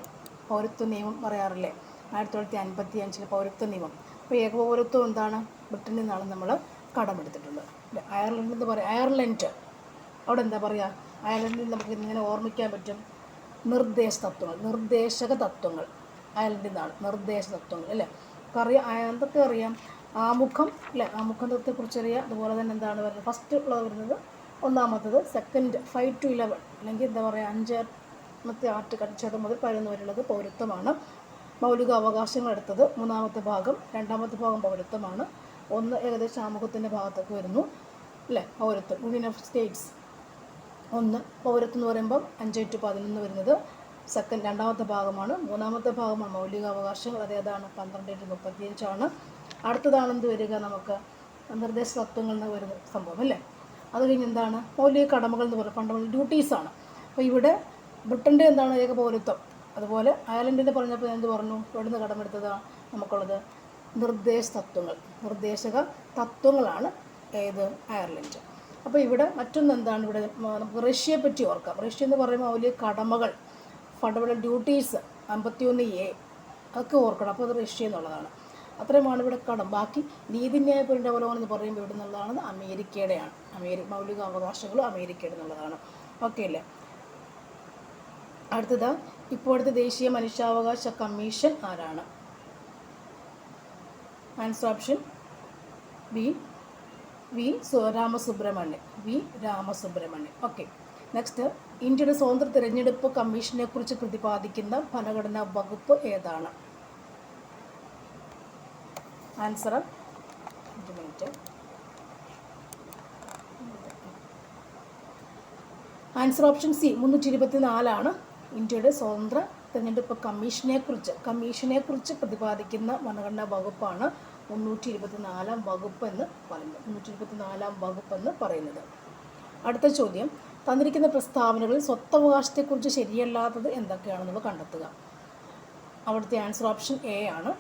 പൗരത്വ നിയമം പറയാറില്ലേ? 1955 പൗരത്വ നിയമം. അപ്പോൾ ഏകപൗരത്വം എന്താണ്? ബ്രിട്ടനിൽ നിന്നാണ് നമ്മൾ കടമെടുത്തിട്ടുള്ളത്. അയർലൻഡ് എന്ന് പറയാം. അയർലൻഡ് അവിടെ എന്താ പറയുക? അയർലൻഡിൽ നമുക്ക് ഇങ്ങനെ ഓർമ്മിക്കാൻ പറ്റും നിർദ്ദേശ തത്വങ്ങൾ, നിർദ്ദേശക തത്വങ്ങൾ. അയർലൻഡിൽ നിന്നാണ് നിർദ്ദേശ തത്വങ്ങൾ അല്ലേ? അറിയാം. എന്തൊക്കെ അറിയാം? ആമുഖം അല്ലേ? ആമുഖത്തെക്കുറിച്ച് അറിയാം. അതുപോലെ തന്നെ എന്താണ് പറയുന്നത്? ഫസ്റ്റ് ഉള്ളത് വരുന്നത് ഒന്നാമത്തത്, സെക്കൻഡ് 5 to 11 അല്ലെങ്കിൽ എന്താ പറയുക 5ാമത്തെ ആർട്ടിക്കൽ മുതൽ 11 വരെയുള്ളത് പൗരത്വമാണ്. മൗലിക അവകാശങ്ങൾ എടുത്തത് മൂന്നാമത്തെ ഭാഗം, രണ്ടാമത്തെ ഭാഗം പൗരത്വമാണ്. ഒന്ന് ഏകദേശം ആമുഖത്തിൻ്റെ ഭാഗത്തൊക്കെ വരുന്നു അല്ലേ? പൗരത്വം യൂണിയൻ ഓഫ് സ്റ്റേറ്റ്സ് ഒന്ന്. പൗരത്വം എന്ന് പറയുമ്പം 5 to 11 വരുന്നത് രണ്ടാമത്തെ ഭാഗമാണ്. മൂന്നാമത്തെ ഭാഗമാണ് മൗലിക അവകാശങ്ങൾ. അതേതാണ്? 12 to 35 അടുത്തതാണെന്ത് വരിക? നമുക്ക് നിർദ്ദേശ തത്വങ്ങൾ എന്ന് വരുന്ന സംഭവം അല്ലേ? അത് കഴിഞ്ഞ് എന്താണ്? മൗലിക കടമകൾ എന്ന് പറയുന്നത് ഫണ്ടമെൻ്റൽ ഡ്യൂട്ടീസാണ്. അപ്പോൾ ഇവിടെ ബ്രിട്ടൻ്റെ എന്താണ്? ഏകപൗരത്വം. അതുപോലെ അയർലൻഡിൻ്റെ പറഞ്ഞപ്പോൾ എന്ത് പറഞ്ഞു? ഇവിടുന്ന് കടമെടുത്തതാണ് നമുക്കുള്ളത് നിർദ്ദേശ തത്വങ്ങൾ. നിർദ്ദേശക തത്വങ്ങളാണ് ഏത്? അയർലൻഡ്. അപ്പോൾ ഇവിടെ മറ്റൊന്ന് എന്താണ്? ഇവിടെ നമുക്ക് റഷ്യയെ പറ്റി ഓർക്കാം. റഷ്യ എന്ന് പറയുമ്പോൾ മൗലിക കടമകൾ ഫണ്ടമെൻ്റൽ ഡ്യൂട്ടീസ് 51A അതൊക്കെ ഓർക്കണം. അപ്പോൾ അത് റഷ്യ എന്നുള്ളതാണ്. അത്രയുമാണ് ഇവിടെ ബാക്കി നീതിന്യായ പുനരവലോകനം എന്ന് പറയുമ്പോൾ ഇവിടെ നിന്നുള്ളതാണ് അമേരിക്കയുടെയാണ്. മൗലിക അവകാശങ്ങളും അമേരിക്കയുടെ എന്നുള്ളതാണ്. ഓക്കെ അല്ലേ? അടുത്തത് ഇപ്പോഴത്തെ ദേശീയ മനുഷ്യാവകാശ കമ്മീഷൻ ആരാണ്? Answer option V Ramasubramanian. Okay. Next, ഇന്ത്യയുടെ സ്വതന്ത്ര തിരഞ്ഞെടുപ്പ് കമ്മീഷനെ കുറിച്ച് പ്രതിപാദിക്കുന്ന ഭരണഘടനാ വകുപ്പ് ഏതാണ്? ആൻസർ ഓപ്ഷൻ സി 324 ഇന്ത്യയുടെ സ്വതന്ത്ര തിരഞ്ഞെടുപ്പ് കമ്മീഷനെക്കുറിച്ച് പ്രതിപാദിക്കുന്ന ഭരണഘടനാ വകുപ്പാണ് 324 വകുപ്പ് എന്ന് പറയുന്നത്. 324 വകുപ്പ് എന്ന് പറയുന്നത്. അടുത്ത ചോദ്യം, തന്നിരിക്കുന്ന പ്രസ്താവനകളിൽ സ്വത്തവകാശത്തെക്കുറിച്ച് ശരിയല്ലാത്തത് എന്തൊക്കെയാണെന്നുള്ളത് കണ്ടെത്തുക. അവിടുത്തെ ആൻസർ ഓപ്ഷൻ എ ആണ്.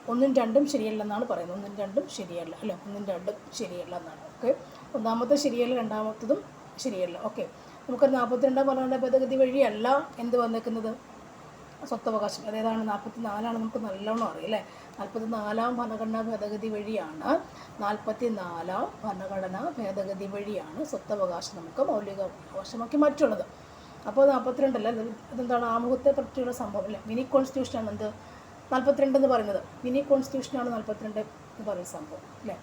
1ഉം 2ഉം ശരിയല്ലെന്നാണ് പറയുന്നത്. 1ഉം 2ഉം ശരിയല്ല അല്ലേ? 1ഉം 2ഉം ശരിയല്ല എന്നാണ്. ഓക്കെ. ഒന്നാമത്തെ ശരിയല്ല, രണ്ടാമത്തതും ശരിയല്ല. ഓക്കെ. നമുക്ക് 42ാം ഭരണഘടനാ ഭേദഗതി വഴിയല്ല എന്ത് വന്നേക്കുന്നത്? സ്വത്തവകാശം. അതേതാണ്? 44 നമുക്ക് നല്ലോണം അറിയാം അല്ലേ? 44ാം ഭരണഘടനാ ഭേദഗതി വഴിയാണ് 44ാം ഭരണഘടനാ ഭേദഗതി വഴിയാണ് സ്വത്തവകാശം നമുക്ക് മൗലിക അവകാശമാക്കി മാറ്റുള്ളത്. അപ്പോൾ 42 അല്ല, ഇതെന്താണ്? ആമുഖത്തെ പറ്റിയുള്ള സംഭവം അല്ലേ? മിനി കോൺസ്റ്റിറ്റ്യൂഷനാണ് എന്ത് 42 എന്ന് പറയുന്നത്. മിനി കോൺസ്റ്റിറ്റ്യൂഷനാണ് 42 എന്ന് പറയുന്ന സംഭവം അല്ലേ?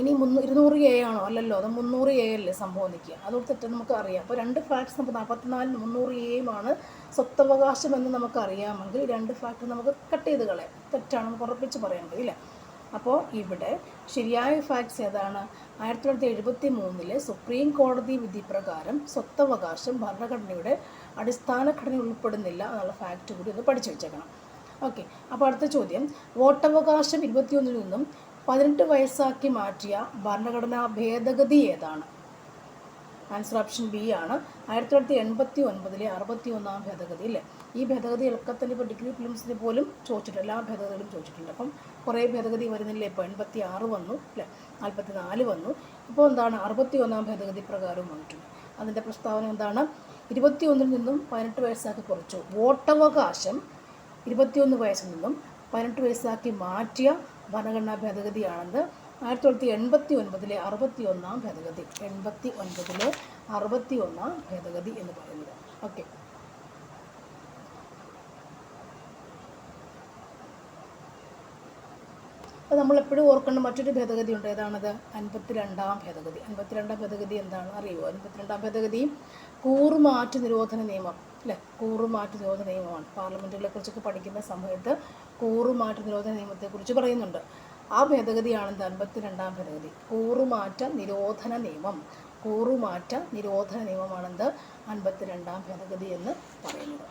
ഇനി 200A ആണോ? അല്ലല്ലോ, അത് 300A അല്ലേ സംഭവം നിൽക്കുക. അതോട് തെറ്റെന്ന് നമുക്ക് അറിയാം. അപ്പോൾ 2 ഫാക്ട്സ് നമുക്ക് 44 300Aയുമാണ് സ്വത്തവകാശം എന്ന് നമുക്ക് അറിയാമെങ്കിൽ 2 ഫാക്ട് നമുക്ക് കട്ട് ചെയ്ത് കളയാം. തെറ്റാണ് നമുക്ക് ഉറപ്പിച്ച് പറയാൻ കഴിയില്ല. അപ്പോൾ ഇവിടെ ശരിയായ ഫാക്ട്സ് ഏതാണ്? 1973 സുപ്രീം കോടതി വിധി പ്രകാരം സ്വത്തവകാശം ഭരണഘടനയുടെ അടിസ്ഥാന ഘടന ഉൾപ്പെടുന്നില്ല എന്നുള്ള ഫാക്റ്റ് കൂടി ഒന്ന് പഠിച്ചു വെച്ചേക്കണം. ഓക്കെ. അപ്പോൾ അടുത്ത ചോദ്യം, വോട്ടവകാശം 21 നിന്നും 18 വയസ്സാക്കി മാറ്റിയ ഭരണഘടനാ ഭേദഗതി ഏതാണ്? ആൻസർ ഓപ്ഷൻ ബി ആണ്. 1989 61ാം ഭേദഗതി അല്ലേ? ഈ ഭേദഗതി ഇളക്കത്തിന് ഇപ്പോൾ ഡിഗ്രി ഫിലിംസിന് പോലും ചോദിച്ചിട്ടുണ്ട്. എല്ലാ ഭേദഗതികളും ചോദിച്ചിട്ടുണ്ട്. അപ്പം കുറേ ഭേദഗതി വരുന്നില്ലേ? ഇപ്പോൾ 86 വന്നു അല്ലേ? 44 വന്നു. ഇപ്പോൾ എന്താണ്? 61ാം ഭേദഗതി പ്രകാരവും വന്നിട്ടുണ്ട്. അതിൻ്റെ പ്രസ്താവന എന്താണ്? 21 നിന്നും 18 വയസ്സാക്കി കുറച്ചു. വോട്ടവകാശം 21 വയസ്സിൽ നിന്നും 18 വയസ്സാക്കി മാറ്റിയ ഭരണഘടനാ ഭേദഗതിയാണെന്ന് 1989 61ാം ഭേദഗതി. 89 61ാം ഭേദഗതി എന്ന് പറയുന്നത്. ഓക്കെ. അപ്പോൾ നമ്മളെപ്പോഴും ഓർക്കേണ്ട മറ്റൊരു ഭേദഗതി ഉണ്ട്. ഏതാണത്? 52ാം ഭേദഗതി. 52ാം ഭേദഗതി എന്താണ് അറിയുമോ? 52ാം ഭേദഗതി കൂറുമാറ്റ നിരോധന നിയമം അല്ലേ? കൂറുമാറ്റ നിരോധന നിയമമാണ്. പാർലമെൻറ്റുകളെ കുറിച്ചൊക്കെ പഠിക്കുന്ന സമയത്ത് കൂറുമാറ്റ നിരോധന നിയമത്തെക്കുറിച്ച് പറയുന്നുണ്ട്. ആ ഭേദഗതിയാണ് 52ാം ഭേദഗതി. കൂറുമാറ്റ നിരോധന നിയമമാണെന്ത് 52ാം ഭേദഗതി എന്ന് പറയുന്നത്.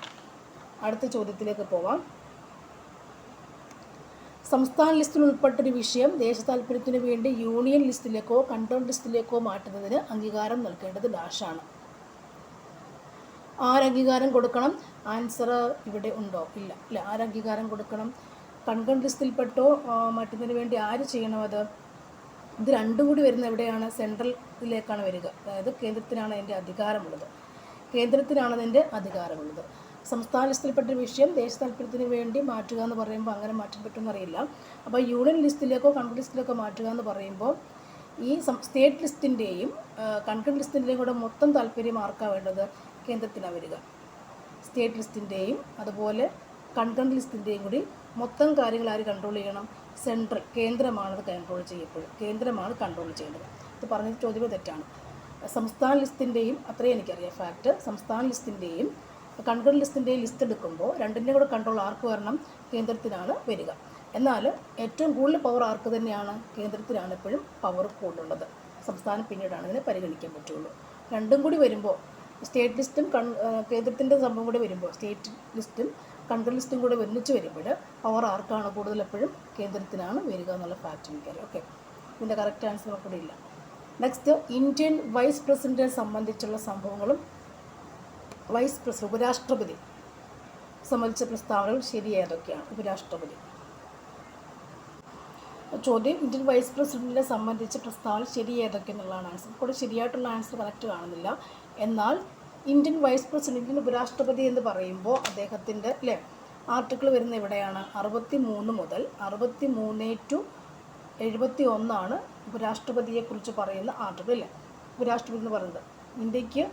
അടുത്ത ചോദ്യത്തിലേക്ക് പോവാം. സംസ്ഥാന ലിസ്റ്റിൽ ഉൾപ്പെട്ടൊരു വിഷയം ദേശ താൽപ്പര്യത്തിന് വേണ്ടി യൂണിയൻ ലിസ്റ്റിലേക്കോ കൺട്രോൾ ലിസ്റ്റിലേക്കോ മാറ്റുന്നതിന് അംഗീകാരം നൽകേണ്ടത് ഡാഷാണ്. ആരംഗീകാരം കൊടുക്കണം? ആൻസർ ഇവിടെ ഉണ്ടോ? ഇല്ല. ഇല്ല, ആരംഗീകാരം കൊടുക്കണം? കൺട്രോൾ ലിസ്റ്റിൽപ്പെട്ടോ മാറ്റുന്നതിന് വേണ്ടി ആര് ചെയ്യണം അത്? ഇത് രണ്ടും കൂടി വരുന്ന എവിടെയാണ്? സെൻട്രലിലേക്കാണ് വരിക. അതായത് കേന്ദ്രത്തിനാണ് അതിൻ്റെ അധികാരമുള്ളത്. കേന്ദ്രത്തിനാണ് അതിൻ്റെ അധികാരമുള്ളത്. സംസ്ഥാന ലിസ്റ്റിൽപ്പെട്ട വിഷയം ദേശ താൽപ്പര്യത്തിന് വേണ്ടി മാറ്റുക എന്ന് പറയുമ്പോൾ അങ്ങനെ മാറ്റാൻ പറ്റുമെന്ന് അറിയില്ല. അപ്പോൾ യൂണിയൻ ലിസ്റ്റിലേക്കോ കൺട്രോൾ ലിസ്റ്റിലേക്കോ മാറ്റുക എന്ന് പറയുമ്പോൾ ഈ സ്റ്റേറ്റ് ലിസ്റ്റിൻ്റെയും കൺട്രോൾ ലിസ്റ്റിൻ്റെയും കൂടെ മൊത്തം താല്പര്യം ആർക്കാണ് വേണ്ടത്? കേന്ദ്രത്തിനാണ് വരിക. സ്റ്റേറ്റ് ലിസ്റ്റിൻ്റെയും അതുപോലെ കൺട്രോൾ ലിസ്റ്റിൻ്റെയും കൂടി മൊത്തം കാര്യങ്ങൾ ആര് കൺട്രോൾ ചെയ്യണം? സെൻട്രൽ, കേന്ദ്രമാണത് കൺട്രോൾ ചെയ്യപ്പെടും. കേന്ദ്രമാണ് കൺട്രോൾ ചെയ്യേണ്ടത്. ഇത് പറഞ്ഞത് ചോദ്യം തെറ്റാണ്. സംസ്ഥാന ലിസ്റ്റിൻ്റെയും അത്രയും എനിക്കറിയാം ഫാക്റ്റ്. സംസ്ഥാന ലിസ്റ്റിൻ്റെയും കൺട്രോൾ ലിസ്റ്റിൻ്റെയും ലിസ്റ്റ് എടുക്കുമ്പോൾ രണ്ടിൻ്റെയും കൂടെ കൺട്രോൾ ആർക്ക് വരണം? കേന്ദ്രത്തിനാണ് വരിക. എന്നാൽ ഏറ്റവും കൂടുതൽ പവർ ആർക്ക് തന്നെയാണ്? കേന്ദ്രത്തിനാണ് എപ്പോഴും പവർ കൂടുതലുള്ളത്. സംസ്ഥാനം പിന്നീടാണ് ഇതിനെ പരിഗണിക്കാൻ പറ്റുള്ളൂ. രണ്ടും കൂടി വരുമ്പോൾ സ്റ്റേറ്റ് ലിസ്റ്റും കേന്ദ്രത്തിൻ്റെ സംഭവം കൂടെ വരുമ്പോൾ സ്റ്റേറ്റ് ലിസ്റ്റും കൺട്രോൾ ലിസ്റ്റും കൂടെ ഒന്നിച്ച് വരുമ്പോൾ പവർ ആർക്കാണ് കൂടുതൽ? എപ്പോഴും കേന്ദ്രത്തിനാണ് വരിക എന്നുള്ള ഫാക്റ്റ് എനിക്കറിയാം. ഓക്കെ, ഇതിൻ്റെ കറക്റ്റ് ആൻസർ കൂടെ ഇല്ല. നെക്സ്റ്റ്, ഇന്ത്യൻ വൈസ് പ്രസിഡൻറ്റിനെ സംബന്ധിച്ചുള്ള സംഭവങ്ങളും വൈസ് പ്രസിഡന്റ് ഉപരാഷ്ട്രപതി സംബന്ധിച്ച പ്രസ്താവനകൾ ശരിയേതൊക്കെയാണ്? ഉപരാഷ്ട്രപതി ചോദ്യം ഇന്ത്യൻ വൈസ് പ്രസിഡന്റിനെ സംബന്ധിച്ച് പ്രസ്താവന ശരിയേതൊക്കെ എന്നുള്ളതാണ് ആൻസർ. കൂടെ ശരിയായിട്ടുള്ള ആൻസർ കറക്റ്റ് കാണുന്നില്ല. എന്നാൽ ഇന്ത്യൻ വൈസ് പ്രസിഡന്റിന് ഉപരാഷ്ട്രപതി എന്ന് പറയുമ്പോൾ അദ്ദേഹത്തിൻ്റെ ആർട്ടിക്കിൾ വരുന്ന എവിടെയാണ്? 63 മുതൽ 63 to 71 ഉപരാഷ്ട്രപതിയെക്കുറിച്ച് പറയുന്ന ആർട്ടിക്കിൾ. ഉപരാഷ്ട്രപതി എന്ന് പറയുന്നത് ഇന്ത്യക്ക്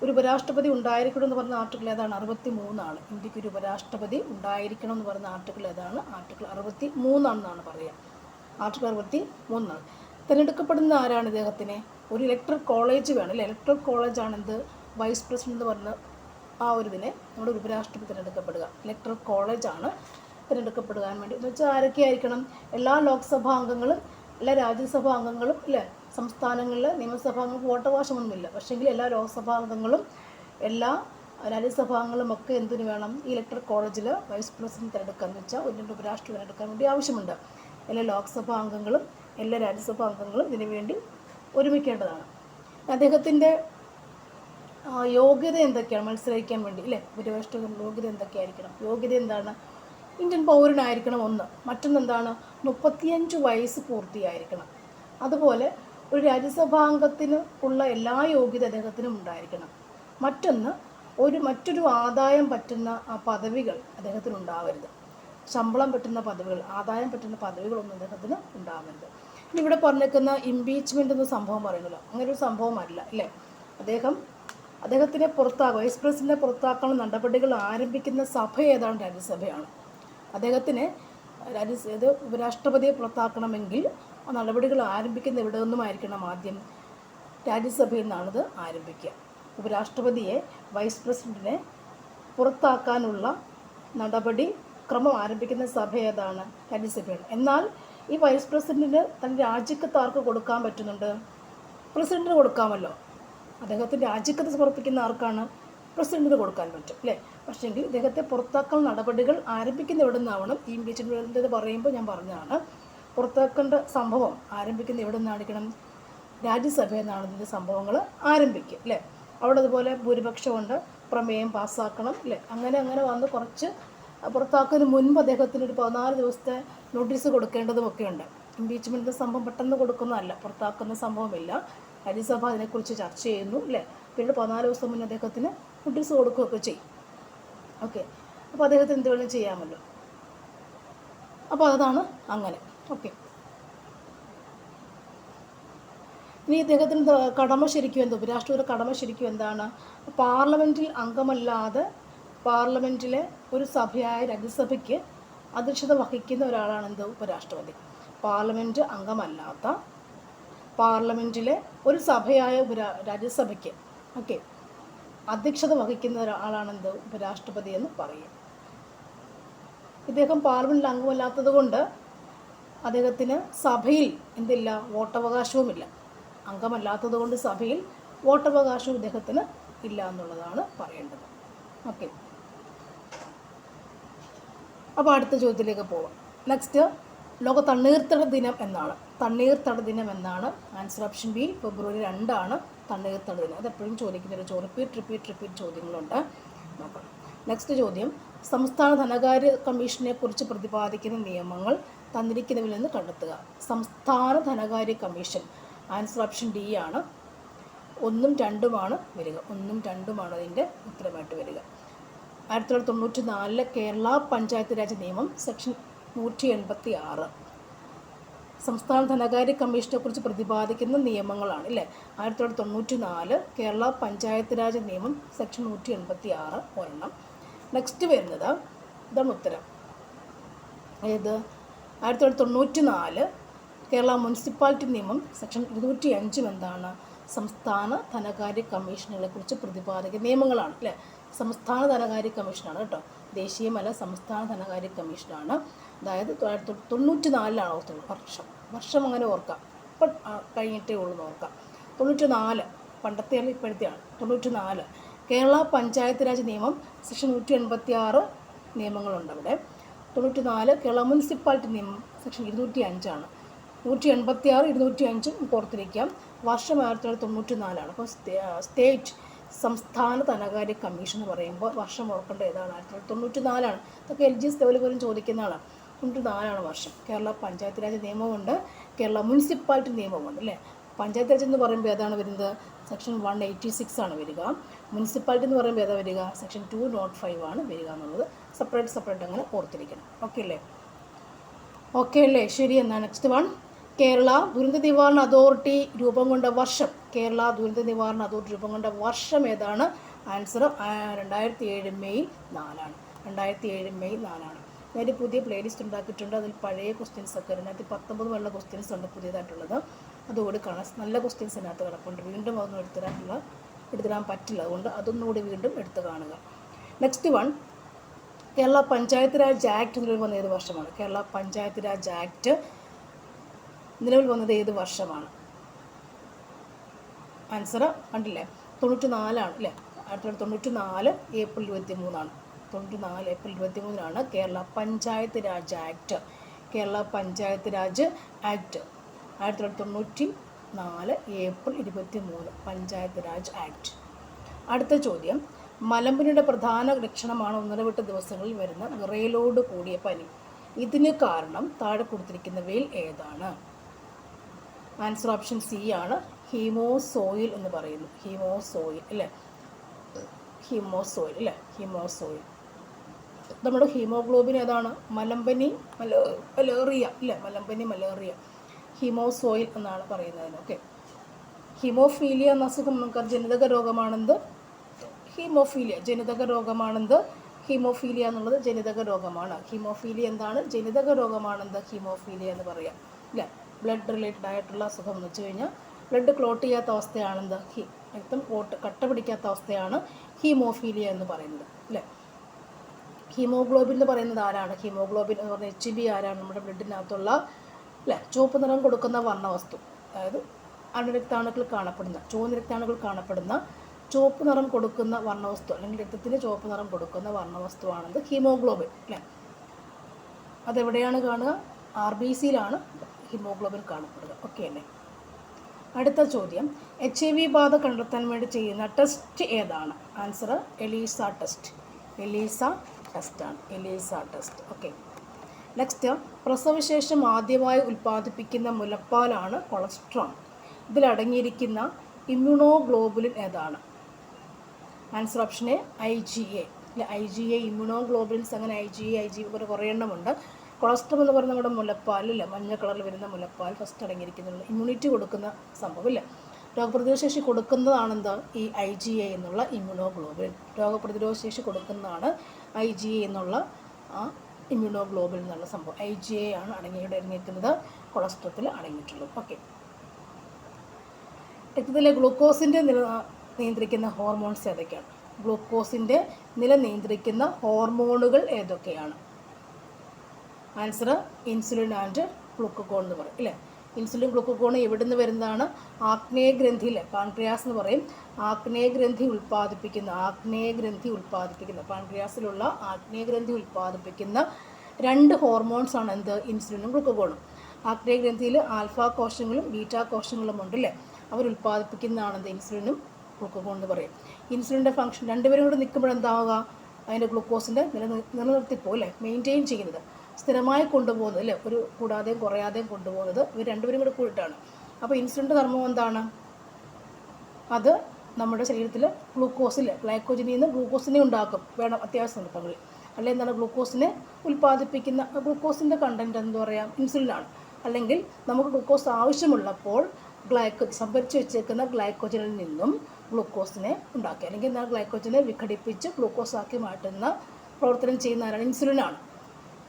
ഒരു ഉപരാഷ്ട്രപതി ഉണ്ടായിരിക്കണം എന്ന് പറയുന്ന ആർട്ടിക്കിൾ ഏതാണ്? 63. ഇന്ത്യക്ക് ഒരു ഉപരാഷ്ട്രപതി ഉണ്ടായിരിക്കണം എന്ന് പറയുന്ന ആർട്ടിക്കിൾ ഏതാണ്? ആർട്ടിക്കിൾ 63 പറയുക. ആർട്ടിക്കിൾ 63. തിരഞ്ഞെടുക്കപ്പെടുന്ന ആരാണ് ഇദ്ദേഹത്തിന്? ഒരു ഇലക്ടറൽ കോളേജ് വേണം. ഇലക്ടറൽ കോളേജാണ് എന്ത്? വൈസ് പ്രസിഡന്റ് എന്ന് പറഞ്ഞ ആ ഒരു ഇതിനെ നമ്മുടെ ഉപരാഷ്ട്രപതി തിരഞ്ഞെടുക്കപ്പെടുക. ഇലക്ടറൽ കോളേജാണ് തിരഞ്ഞെടുക്കപ്പെടുവാൻ വേണ്ടി. എന്ന് വെച്ചാൽ ആരൊക്കെ ആയിരിക്കണം? എല്ലാ ലോക്സഭാ അംഗങ്ങളും എല്ലാ രാജ്യസഭാ അംഗങ്ങളും സംസ്ഥാനങ്ങളിൽ നിയമസഭാംഗങ്ങൾക്ക് വോട്ടവകാശമൊന്നുമില്ല. പക്ഷേങ്കിൽ എല്ലാ ലോക്സഭാ അംഗങ്ങളും എല്ലാ രാജ്യസഭാ അംഗങ്ങളും ഒക്കെ എന്തിനു വേണം? ഈ ഇലക്ടറൽ കോളേജിൽ വൈസ് പ്രസിഡന്റ് തിരഞ്ഞെടുക്കാന്ന് വെച്ചാൽ ഒരു ഉപരാഷ്ട്രപതി തിരഞ്ഞെടുക്കാൻ വേണ്ടി ആവശ്യമുണ്ട്. എല്ലാ ലോക്സഭാ അംഗങ്ങളും എല്ലാ രാജ്യസഭാ അംഗങ്ങളും ഇതിനു വേണ്ടി ഒരുമിക്കേണ്ടതാണ്. അദ്ദേഹത്തിൻ്റെ യോഗ്യത എന്തൊക്കെയാണ്? മത്സരിക്കാൻ വേണ്ടി ഉപരാഷ്ട്രപതി യോഗ്യത എന്തൊക്കെയായിരിക്കണം? യോഗ്യത എന്താണ്? ഇന്ത്യൻ പൗരനായിരിക്കണം ഒന്ന്. മറ്റൊന്നെന്താണ്? 35 വയസ്സ് പൂർത്തിയായിരിക്കണം. അതുപോലെ ഒരു രാജ്യസഭാംഗത്തിന് ഉള്ള എല്ലാ യോഗ്യത അദ്ദേഹത്തിനും ഉണ്ടായിരിക്കണം. മറ്റൊരു ആദായം പറ്റുന്ന പദവികൾ അദ്ദേഹത്തിന് ഉണ്ടാവരുത്. ശമ്പളം പറ്റുന്ന പദവികൾ, ആദായം പറ്റുന്ന പദവികളൊന്നും അദ്ദേഹത്തിന് ഉണ്ടാവരുത്. ഇനി ഇവിടെ പറഞ്ഞേക്കുന്ന ഇംപീച്ച്മെൻ്റ് എന്ന സംഭവം പറയുന്നല്ലോ, അങ്ങനെ ഒരു സംഭവമല്ല. അദ്ദേഹത്തിനെ വൈസ് പ്രസിഡന്റിനെ പുറത്താക്കാനുള്ള നടപടികൾ ആരംഭിക്കുന്ന സഭ ഏതാണ്? രാജ്യസഭയാണ്. അദ്ദേഹത്തിന് ഉപരാഷ്ട്രപതിയെ പുറത്താക്കണമെങ്കിൽ ആ നടപടികൾ ആരംഭിക്കുന്ന എവിടെ നിന്നുമായിരിക്കണം? ആദ്യം രാജ്യസഭയിൽ നിന്നാണിത് ആരംഭിക്കുക. ഉപരാഷ്ട്രപതിയെ വൈസ് പ്രസിഡന്റിനെ പുറത്താക്കാനുള്ള നടപടി ക്രമം ആരംഭിക്കുന്ന സഭ ഏതാണ്? രാജ്യസഭയാണ്. എന്നാൽ ഈ വൈസ് പ്രസിഡന്റിന് തൻ്റെ രാജിക്കത്ത് ആർക്ക് കൊടുക്കാൻ പറ്റുന്നുണ്ട്? പ്രസിഡന്റിന് കൊടുക്കാമല്ലോ. അദ്ദേഹത്തിൻ്റെ രാജിക്കത്ത് സമർപ്പിക്കുന്ന ആർക്കാണ്? പ്രസിഡന്റിന് കൊടുക്കാൻ പറ്റും പക്ഷേങ്കിൽ ഇദ്ദേഹത്തെ പുറത്താക്കൽ നടപടികൾ ആരംഭിക്കുന്ന എവിടെ നിന്നാവണം? ഈ ഇംപീച്ച്മെൻ്റ് പറയുമ്പോൾ ഞാൻ പറഞ്ഞതാണ്, പുറത്താക്കേണ്ട സംഭവം ആരംഭിക്കുന്ന എവിടെ നിന്നായിരിക്കണം? രാജ്യസഭയിൽ നിന്നാണ് ഇതിൻ്റെ സംഭവങ്ങൾ ആരംഭിക്കുക അവിടെ അതുപോലെ ഭൂരിപക്ഷമുണ്ട്, പ്രമേയം പാസ്സാക്കണം അങ്ങനെ വന്ന് കുറച്ച് പുറത്താക്കുന്നതിന് മുൻപ് അദ്ദേഹത്തിന് ഒരു 14 ദിവസത്തെ നോട്ടീസ് കൊടുക്കേണ്ടതുമൊക്കെയുണ്ട്. ഇംപീച്ച്മെൻറ്റിൻ്റെ സംഭവം പെട്ടെന്ന് കൊടുക്കുന്നതല്ല, പുറത്താക്കുന്ന സംഭവമില്ല. രാജ്യസഭ അതിനെക്കുറിച്ച് ചർച്ച ചെയ്യുന്നു പിന്നീട് 14 ദിവസം മുന്നേ അദ്ദേഹത്തിന് നോട്ടീസ് കൊടുക്കുകയൊക്കെ ചെയ്യും. ഓക്കെ, അപ്പോൾ അദ്ദേഹത്തിന് എന്ത് വേണമെങ്കിലും ചെയ്യാമല്ലോ. അപ്പോൾ അതാണ് അങ്ങനെ. ഓക്കെ, ഇനി ഇദ്ദേഹത്തിന് കടമ ശരിക്കും എന്താ? ഉപരാഷ്ട്രപതിയുടെ കടമ ശരിക്കും എന്താണ്? പാർലമെൻറ്റിൽ അംഗമല്ലാതെ പാർലമെൻറ്റിലെ ഒരു സഭയായ രാജ്യസഭയ്ക്ക് അധ്യക്ഷത വഹിക്കുന്ന ഒരാളാണ് എന്ത്? ഉപരാഷ്ട്രപതി. പാർലമെൻറ്റ് അംഗമല്ലാത്ത പാർലമെൻറ്റിലെ ഒരു സഭയായ രാജ്യസഭയ്ക്ക് അധ്യക്ഷത വഹിക്കുന്ന ഒരാളാണെന്ത്? ഉപരാഷ്ട്രപതി എന്ന് പറയും. ഇദ്ദേഹം പാർലമെൻറ്റിൽ അംഗമല്ലാത്തത് കൊണ്ട് അദ്ദേഹത്തിന് സഭയിൽ എന്തില്ല? വോട്ടവകാശവുമില്ല. അംഗമല്ലാത്തത് കൊണ്ട് സഭയിൽ വോട്ടവകാശവും ഇദ്ദേഹത്തിന് ഇല്ല എന്നുള്ളതാണ് പറയേണ്ടത്. ഓക്കെ, അപ്പോൾ അടുത്ത ചോദ്യത്തിലേക്ക് പോവാം. നെക്സ്റ്റ്, ലോക തണ്ണീർത്തട ദിനം എന്നാണ്. തണ്ണീർത്തട ദിനം എന്നാണ്. ആൻസർ ഓപ്ഷൻ ബി ഫെബ്രുവരി 2 ആണ് തണ്ണീർത്തട ദിനം. അതെപ്പോഴും ചോദിക്കുന്നൊരു റിപ്പീറ്റ് ചോദ്യങ്ങളുണ്ട്. നോക്കാം. നെക്സ്റ്റ് ചോദ്യം, സംസ്ഥാന ധനകാര്യ കമ്മീഷനെ കുറിച്ച് പ്രതിപാദിക്കുന്ന നിയമങ്ങൾ തന്നിരിക്കുന്നതിൽ നിന്ന് കണ്ടെത്തുക. സംസ്ഥാന ധനകാര്യ കമ്മീഷൻ. ആൻസർ ഓപ്ഷൻ ഡി ആണ്. 1ഉം 2ഉമാണ് വരിക. 1ഉം 2ഉമാണ് അതിൻ്റെ ഉത്തരമായിട്ട് വരിക. 1994 കേരള പഞ്ചായത്ത് രാജ് നിയമം സെക്ഷൻ 186 സംസ്ഥാന ധനകാര്യ കമ്മീഷനെ കുറിച്ച് പ്രതിപാദിക്കുന്ന നിയമങ്ങളാണ് അല്ലേ. 1994 കേരള പഞ്ചായത്ത് രാജ് നിയമം സെക്ഷൻ 186 ഒരെണ്ണം. നെക്സ്റ്റ് വരുന്നത് ഇതാണ് ഉത്തരം. ഏത്? 1994 കേരള മുനിസിപ്പാലിറ്റി നിയമം സെക്ഷൻ 205 എന്താണ്? സംസ്ഥാന ധനകാര്യ കമ്മീഷനുകളെ കുറിച്ച് പ്രതിപാദിക്കുന്ന നിയമങ്ങളാണ് അല്ലേ. സംസ്ഥാന ധനകാര്യ കമ്മീഷനാണ് കേട്ടോ, ദേശീയമല്ല, സംസ്ഥാന ധനകാര്യ കമ്മീഷനാണ്. അതായത് 1994 ഓർത്തുള്ളൂ. വർഷം അങ്ങനെ ഓർക്കാം, ഇപ്പം കഴിഞ്ഞിട്ടേ ഉള്ളൂ ഓർക്കാം. 94 പണ്ടത്തെ അല്ല ഇപ്പോഴത്തെയാണ്. 94 കേരള പഞ്ചായത്ത് രാജ് നിയമം സെക്ഷൻ 186 നിയമങ്ങളുണ്ട് അവിടെ. 94 കേരള മുനിസിപ്പാലിറ്റി നിയമം സെക്ഷൻ 205 186 205 ഓർത്തിരിക്കാം. വർഷം 1994. അപ്പോൾ സ്റ്റേറ്റ് സംസ്ഥാന ധനകാര്യ കമ്മീഷൻ എന്ന് പറയുമ്പോൾ വർഷം ഓർക്കേണ്ട ഏതാണ്? 1994. ഇതൊക്കെ LGS ലെവലിൽ പോലും ചോദിക്കുന്നതാണ്. 94 വർഷം. കേരള പഞ്ചായത്ത് രാജ് നിയമമുണ്ട്, കേരള മുനിസിപ്പാലിറ്റി നിയമമുണ്ട് അല്ലേ. പഞ്ചായത്ത് രാജ് എന്ന് പറയുമ്പോൾ ഏതാണ് വരുന്നത്? സെക്ഷൻ 186 വരിക. മുനിസിപ്പാലിറ്റി എന്ന് പറയുമ്പോൾ ഏതാണ് വരിക? സെക്ഷൻ 205 വരിക എന്നുള്ളത് സെപ്പറേറ്റ് അങ്ങനെ ഓർത്തിരിക്കണം. ഓക്കെ അല്ലേ? ശരി. എന്നാൽ നെക്സ്റ്റ് വൺ, കേരള ദുരന്ത നിവാരണ അതോറിറ്റി രൂപം കൊണ്ട വർഷം. കേരള ദുരന്ത നിവാരണ അതോറിറ്റി രൂപം കൊണ്ട വർഷം ഏതാണ്? Answer 2007 May 4. 2007 മെയ് 4. ഞാനൊരു പുതിയ പ്ലേലിസ്റ്റ് ഉണ്ടാക്കിയിട്ടുണ്ട്. അതിൽ പഴയ ക്വസ്റ്റ്യൻസ് ഒക്കെ 2019 വരെയുള്ള ക്വസ്റ്റ്യൻസ് ഉണ്ട് പുതിയതായിട്ടുള്ളത്. അതുകൂടി കാണാം. നല്ല ക്വസ്റ്റ്യൻസ് അതിനകത്ത് കിടപ്പുണ്ട്. വീണ്ടും അതൊന്നും എടുത്തിടാൻ പറ്റില്ല. അതുകൊണ്ട് അതൊന്നുകൂടി വീണ്ടും എടുത്ത് കാണുക. Next one, Kerala panchayat Raj act നിലവിൽ വന്ന ഏത് വർഷമാണ്? കേരള പഞ്ചായത്ത് രാജ് ആക്ട് നിലവിൽ വന്നത് ഏത് വർഷമാണ്? ആൻസർ കണ്ടില്ലേ, 94 അല്ലേ. 1994 April 23. 94 April 23 Kerala panchayat Raj act. Kerala panchayat Raj act 1994 April 23 panchayat Raj act. അടുത്ത ചോദ്യം, മലമ്പനിയുടെ പ്രധാന ലക്ഷണമാണ് ഒന്നിടവിട്ട ദിവസങ്ങളിൽ വരുന്ന വിറയലോട് കൂടിയ പനി. ഇതിന് കാരണം താഴെ കൊടുത്തിരിക്കുന്നവയിൽ ഏതാണ്? ആൻസർ ഓപ്ഷൻ സി ആണ്. ഹീമോസോയിൽ എന്ന് പറയുന്നു. ഹീമോസോയിൽ അല്ലേ. ഹീമോസോയിൽ. നമ്മുടെ ഹീമോഗ്ലോബിൻ ഏതാണ്? മലമ്പനി മലേറിയ അല്ലേ. മലേറിയ ഹീമോസോയിൽ എന്നാണ് പറയുന്നത്. ഹീമോഫീലിയ എന്ന അസുഖം നമുക്ക് ജനിതക രോഗമാണെന്ത്? ജനിതക രോഗമാണെന്ത്? ഹീമോഫീലിയ എന്നുള്ളത് ജനിതക രോഗമാണ്. ഹീമോഫീലിയ എന്താണ്? ജനിതക രോഗമാണെന്ത്? ഹീമോഫീലിയ എന്ന് പറയാം അല്ലേ. ബ്ലഡ് റിലേറ്റഡ് ആയിട്ടുള്ള അസുഖം എന്ന് വെച്ച് കഴിഞ്ഞാൽ ബ്ലഡ് ക്ലോട്ട് ചെയ്യാത്ത അവസ്ഥയാണെന്ത്? രക്തം കട്ട പിടിക്കാത്ത അവസ്ഥയാണ് ഹീമോഫീലിയ എന്ന് പറയുന്നത് അല്ലേ. ഹീമോഗ്ലോബിൻ എന്ന് പറയുന്നത് ആരാണ്? ഹീമോഗ്ലോബിൻ എന്ന് പറഞ്ഞാൽ HB ആരാണ്? നമ്മുടെ ബ്ലഡിനകത്തുള്ള അല്ലേ ചുവപ്പ് നിറം കൊടുക്കുന്ന വർണ്ണവസ്തു. അതായത് അണുരക്താണുക്കൾ കാണപ്പെടുന്ന, ചുവന്ന രക്താണുക്കൾ കാണപ്പെടുന്ന ചുവപ്പ് നിറം കൊടുക്കുന്ന വർണ്ണവസ്തു, അല്ലെങ്കിൽ രക്തത്തിന് ചുവപ്പ് നിറം കൊടുക്കുന്ന വർണ്ണവസ്തുവാണെന്ത്? ഹീമോഗ്ലോബിൻ അല്ലേ. അതെവിടെയാണ് കാണുക? RBCയിലാണ് ഹീമോഗ്ലോബിൻ കാണപ്പെടുക. ഓക്കെ അല്ലേ. അടുത്ത ചോദ്യം, HIV ബാധ കണ്ടെത്താൻ വേണ്ടി ചെയ്യുന്ന ടെസ്റ്റ് ഏതാണ്? Answer ELISA test. ELISA test. Okay. Next, പ്രസവശേഷം ആദ്യമായി ഉൽപ്പാദിപ്പിക്കുന്ന മുലപ്പാലാണ് കൊളസ്ട്രോൾ. ഇതിലടങ്ങിയിരിക്കുന്ന ഇമ്മ്യൂണോഗ്ലോബുലിൻ ഏതാണ്? Answer option A IgA. IgA immunoglobulins. അങ്ങനെ IgA കുറേ എണ്ണമുണ്ട്. കൊളസ്ട്രോൾ എന്ന് പറയുന്നത് നമ്മുടെ മുലപ്പാലില്ല, മഞ്ഞ കളറിൽ വരുന്ന മുലപ്പാൽ ഫസ്റ്റ് അടങ്ങിയിരിക്കുന്നുണ്ട്. ഇമ്മ്യൂണിറ്റി കൊടുക്കുന്ന സംഭവമില്ല, രോഗപ്രതിരോധ ശേഷി കൊടുക്കുന്നതാണെന്താ? ഈ IgA എന്നുള്ള ഇമ്മ്യൂണോഗ്ലോബുലിൻ. രോഗപ്രതിരോധ ശേഷി കൊടുക്കുന്നതാണ് IgA എന്നുള്ള ആ ഇമ്മ്യൂണോഗ്ലോബുലിൻ എന്നുള്ള സംഭവം. IgA ആണ് അടങ്ങിയിരിക്കുന്നത്, കൊളസ്ട്രോളിൽ അടങ്ങിയിട്ടുള്ളത്. ഓക്കെ. രക്തത്തിലെ ഗ്ലൂക്കോസിൻ്റെ നില നിയന്ത്രിക്കുന്ന ഹോർമോൺസ് ഏതൊക്കെയാണ്? ഗ്ലൂക്കോസിൻ്റെ നില നിയന്ത്രിക്കുന്ന ഹോർമോണുകൾ ഏതൊക്കെയാണ്? ആൻസർ ഇൻസുലിൻ ആൻഡ് ഗ്ലൂക്കോൺ എന്ന് പറയും അല്ലേ. ഇൻസുലിൻ ഗ്ലൂക്കോൺ എവിടെ നിന്ന് വരുന്നതാണ്? ആഗ്നേയഗ്രന്ഥിയിൽ, പാൻക്രിയാസ് എന്ന് പറയും. ആഗ്നേയഗ്രന്ഥി ഉൽപ്പാദിപ്പിക്കുന്ന പാൻക്രിയാസിലുള്ള ആഗ്നേയഗ്രന്ഥി ഉൽപ്പാദിപ്പിക്കുന്ന രണ്ട് ഹോർമോൺസാണ് എന്ത്? ഇൻസുലിനും ഗ്ലൂക്കഗോണും. ആഗ്നേയഗ്രന്ഥിയിൽ ആൽഫ കോശങ്ങളും ബീറ്റാ കോശങ്ങളും ഉണ്ടല്ലേ, അവർ ഉൽപ്പാദിപ്പിക്കുന്നതാണ് എന്ത്? ഇൻസുലിനും ഗ്ലൂക്കഗോൺ എന്ന് പറയും. ഇൻസുലിൻ്റെ ഫംഗ്ഷൻ രണ്ടുപേരും കൂടെ നിൽക്കുമ്പോൾ എന്താവുക? അതിൻ്റെ ഗ്ലൂക്കോസിൻ്റെ നിലനിർത്തിപ്പോ അല്ലേ, മെയിൻറ്റെയിൻ ചെയ്യുന്നത്, സ്ഥിരമായി കൊണ്ടുപോകുന്നത് അല്ലേ, ഒരു കൂടാതെയും കുറയാതെയും കൊണ്ടുപോകുന്നത് ഇവർ രണ്ടുപേരും കൂടെ കൂടിയിട്ടാണ്. അപ്പോൾ ഇൻസുലിൻ്റെ ധർമ്മം എന്താണ്? അത് നമ്മുടെ ശരീരത്തിൽ ഗ്ലൂക്കോസിൽ ഗ്ലൈക്കോജനിൽ നിന്ന് ഗ്ലൂക്കോസിനെ ഉണ്ടാക്കും, വേണം അത്യാവശ്യ സന്ദർഭങ്ങളിൽ. അല്ലെങ്കിൽ എന്താണ്? ഗ്ലൂക്കോസിനെ ഉൽപ്പാദിപ്പിക്കുന്ന ഗ്ലൂക്കോസിൻ്റെ കണ്ടൻറ്റ് എന്താ പറയുക? ഇൻസുലിനാണ്. അല്ലെങ്കിൽ നമുക്ക് ഗ്ലൂക്കോസ് ആവശ്യമുള്ളപ്പോൾ സംഭരിച്ച് വെച്ചേക്കുന്ന ഗ്ലൈക്കോജനിൽ നിന്നും ഗ്ലൂക്കോസിനെ ഉണ്ടാക്കി, അല്ലെങ്കിൽ എന്നാൽ ഗ്ലൈക്കോജനെ വിഘടിപ്പിച്ച് ഗ്ലൂക്കോസാക്കി മാറ്റുന്ന പ്രവർത്തനം ചെയ്യുന്ന ആരാണ്? ഇൻസുലിനാണ്.